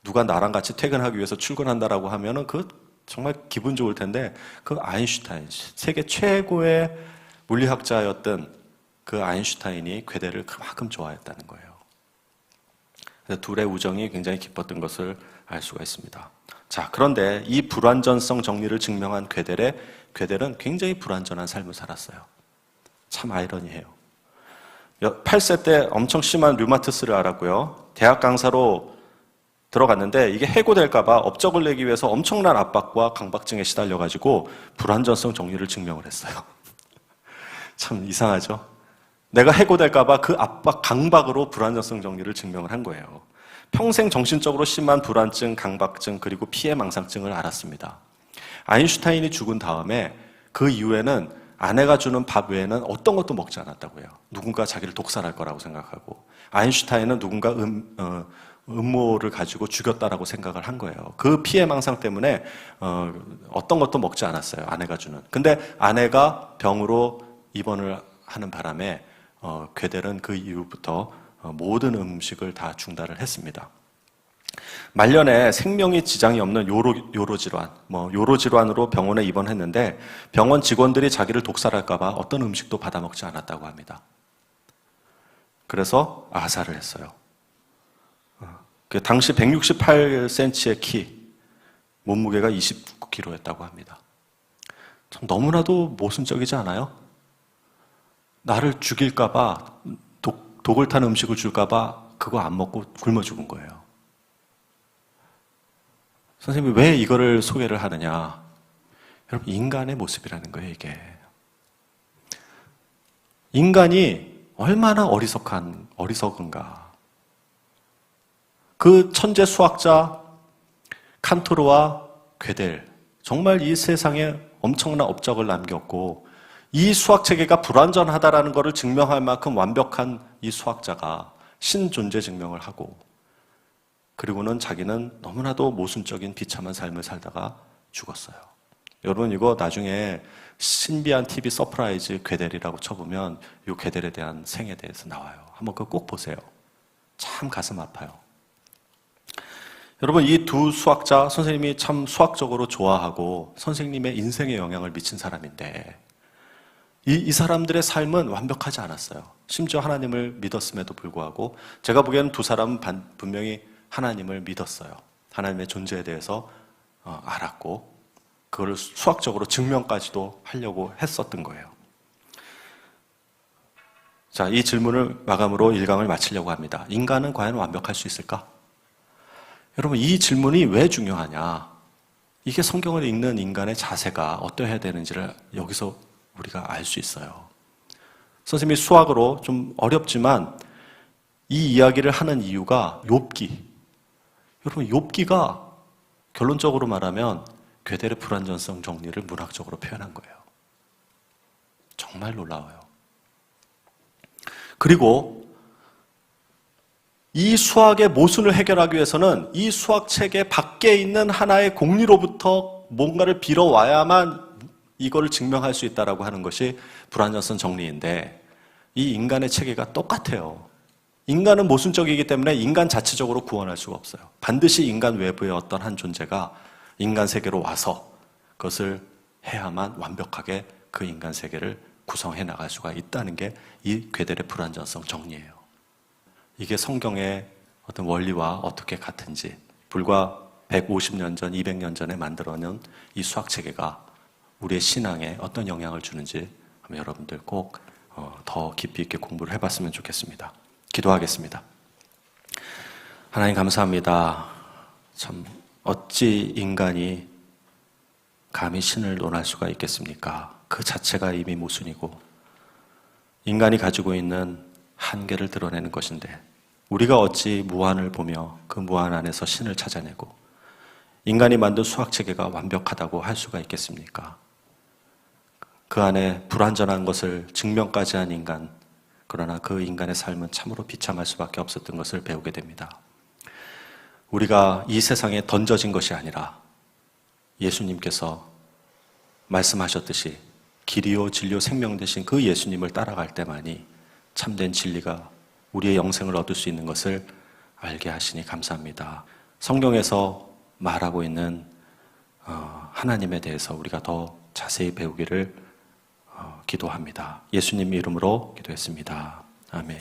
누가 나랑 같이 퇴근하기 위해서 출근한다라고 하면은 그 정말 기분 좋을 텐데, 그 아인슈타인, 세계 최고의 물리학자였던 그 아인슈타인이 괴델을 그만큼 좋아했다는 거예요. 그래서 둘의 우정이 굉장히 깊었던 것을 알 수가 있습니다. 자, 그런데 이 불완전성 정리를 증명한 괴델은 굉장히 불완전한 삶을 살았어요. 참 아이러니해요. 8세 때 엄청 심한 류마티스를 앓았고요. 대학 강사로 들어갔는데 이게 해고될까봐 업적을 내기 위해서 엄청난 압박과 강박증에 시달려가지고 불완전성 정리를 증명을 했어요. 참 이상하죠? 내가 해고될까봐 그 압박, 강박으로 불완전성 정리를 증명을 한 거예요. 평생 정신적으로 심한 불안증, 강박증, 그리고 피해망상증을 앓았습니다. 아인슈타인이 죽은 다음에 그 이후에는 아내가 주는 밥 외에는 어떤 것도 먹지 않았다고 해요. 누군가 자기를 독살할 거라고 생각하고, 아인슈타인은 누군가 음모를 가지고 죽였다라고 생각을 한 거예요. 그 피해망상 때문에 어떤 것도 먹지 않았어요. 아내가 주는. 근데 아내가 병으로 입원을 하는 바람에 괴델은 그 이후부터 모든 음식을 다 중단을 했습니다. 말년에 생명에 지장이 없는 요로 질환으로 병원에 입원했는데, 병원 직원들이 자기를 독살할까봐 어떤 음식도 받아 먹지 않았다고 합니다. 그래서 아사를 했어요. 당시 168cm의 키, 몸무게가 29kg였다고 합니다. 참 너무나도 모순적이지 않아요? 나를 죽일까봐, 독을 탄 음식을 줄까봐 그거 안 먹고 굶어 죽은 거예요. 선생님이 왜 이거를 소개를 하느냐? 여러분, 인간의 모습이라는 거예요, 이게. 인간이 얼마나 어리석은가. 그 천재 수학자 칸토르와 괴델, 정말 이 세상에 엄청난 업적을 남겼고, 이 수학 체계가 불완전하다라는 것을 증명할 만큼 완벽한 이 수학자가 신존재 증명을 하고, 그리고는 자기는 너무나도 모순적인 비참한 삶을 살다가 죽었어요. 여러분, 이거 나중에 신비한 TV 서프라이즈 괴델이라고 쳐보면 이 괴델에 대한 생에 대해서 나와요. 한번 그거 꼭 보세요. 참 가슴 아파요. 여러분, 이 두 수학자, 선생님이 참 수학적으로 좋아하고 선생님의 인생에 영향을 미친 사람인데, 이 사람들의 삶은 완벽하지 않았어요. 심지어 하나님을 믿었음에도 불구하고, 제가 보기에는 두 사람은 분명히 하나님을 믿었어요. 하나님의 존재에 대해서 알았고, 그걸 수학적으로 증명까지도 하려고 했었던 거예요. 자, 이 질문을 마감으로 1강을 마치려고 합니다. 인간은 과연 완벽할 수 있을까? 여러분, 이 질문이 왜 중요하냐? 이게 성경을 읽는 인간의 자세가 어떠해야 되는지를 여기서 우리가 알 수 있어요. 선생님이 수학으로 좀 어렵지만 이 이야기를 하는 이유가 욥기. 여러분, 욥기가 결론적으로 말하면 괴델의 불완전성 정리를 문학적으로 표현한 거예요. 정말 놀라워요. 그리고 이 수학의 모순을 해결하기 위해서는 이 수학 체계 밖에 있는 하나의 공리로부터 뭔가를 빌어와야만 이거를 증명할 수 있다라고 하는 것이 불완전성 정리인데, 이 인간의 체계가 똑같아요. 인간은 모순적이기 때문에 인간 자체적으로 구원할 수가 없어요. 반드시 인간 외부의 어떤 한 존재가 인간 세계로 와서 그것을 해야만 완벽하게 그 인간 세계를 구성해 나갈 수가 있다는 게 이 괴델의 불완전성 정리예요. 이게 성경의 어떤 원리와 어떻게 같은지, 불과 150년 전, 200년 전에 만들어낸 이 수학 체계가 우리의 신앙에 어떤 영향을 주는지 한번 여러분들 꼭 더 깊이 있게 공부를 해봤으면 좋겠습니다. 기도하겠습니다. 하나님, 감사합니다. 참 어찌 인간이 감히 신을 논할 수가 있겠습니까? 그 자체가 이미 모순이고 인간이 가지고 있는 한계를 드러내는 것인데, 우리가 어찌 무한을 보며 그 무한 안에서 신을 찾아내고 인간이 만든 수학 체계가 완벽하다고 할 수가 있겠습니까? 그 안에 불완전한 것을 증명까지 한 인간, 그러나 그 인간의 삶은 참으로 비참할 수밖에 없었던 것을 배우게 됩니다. 우리가 이 세상에 던져진 것이 아니라 예수님께서 말씀하셨듯이 길이요 진리요 생명 되신 그 예수님을 따라갈 때만이 참된 진리가 우리의 영생을 얻을 수 있는 것을 알게 하시니 감사합니다. 성경에서 말하고 있는 하나님에 대해서 우리가 더 자세히 배우기를 기도합니다. 예수님 이름으로 기도했습니다. 아멘.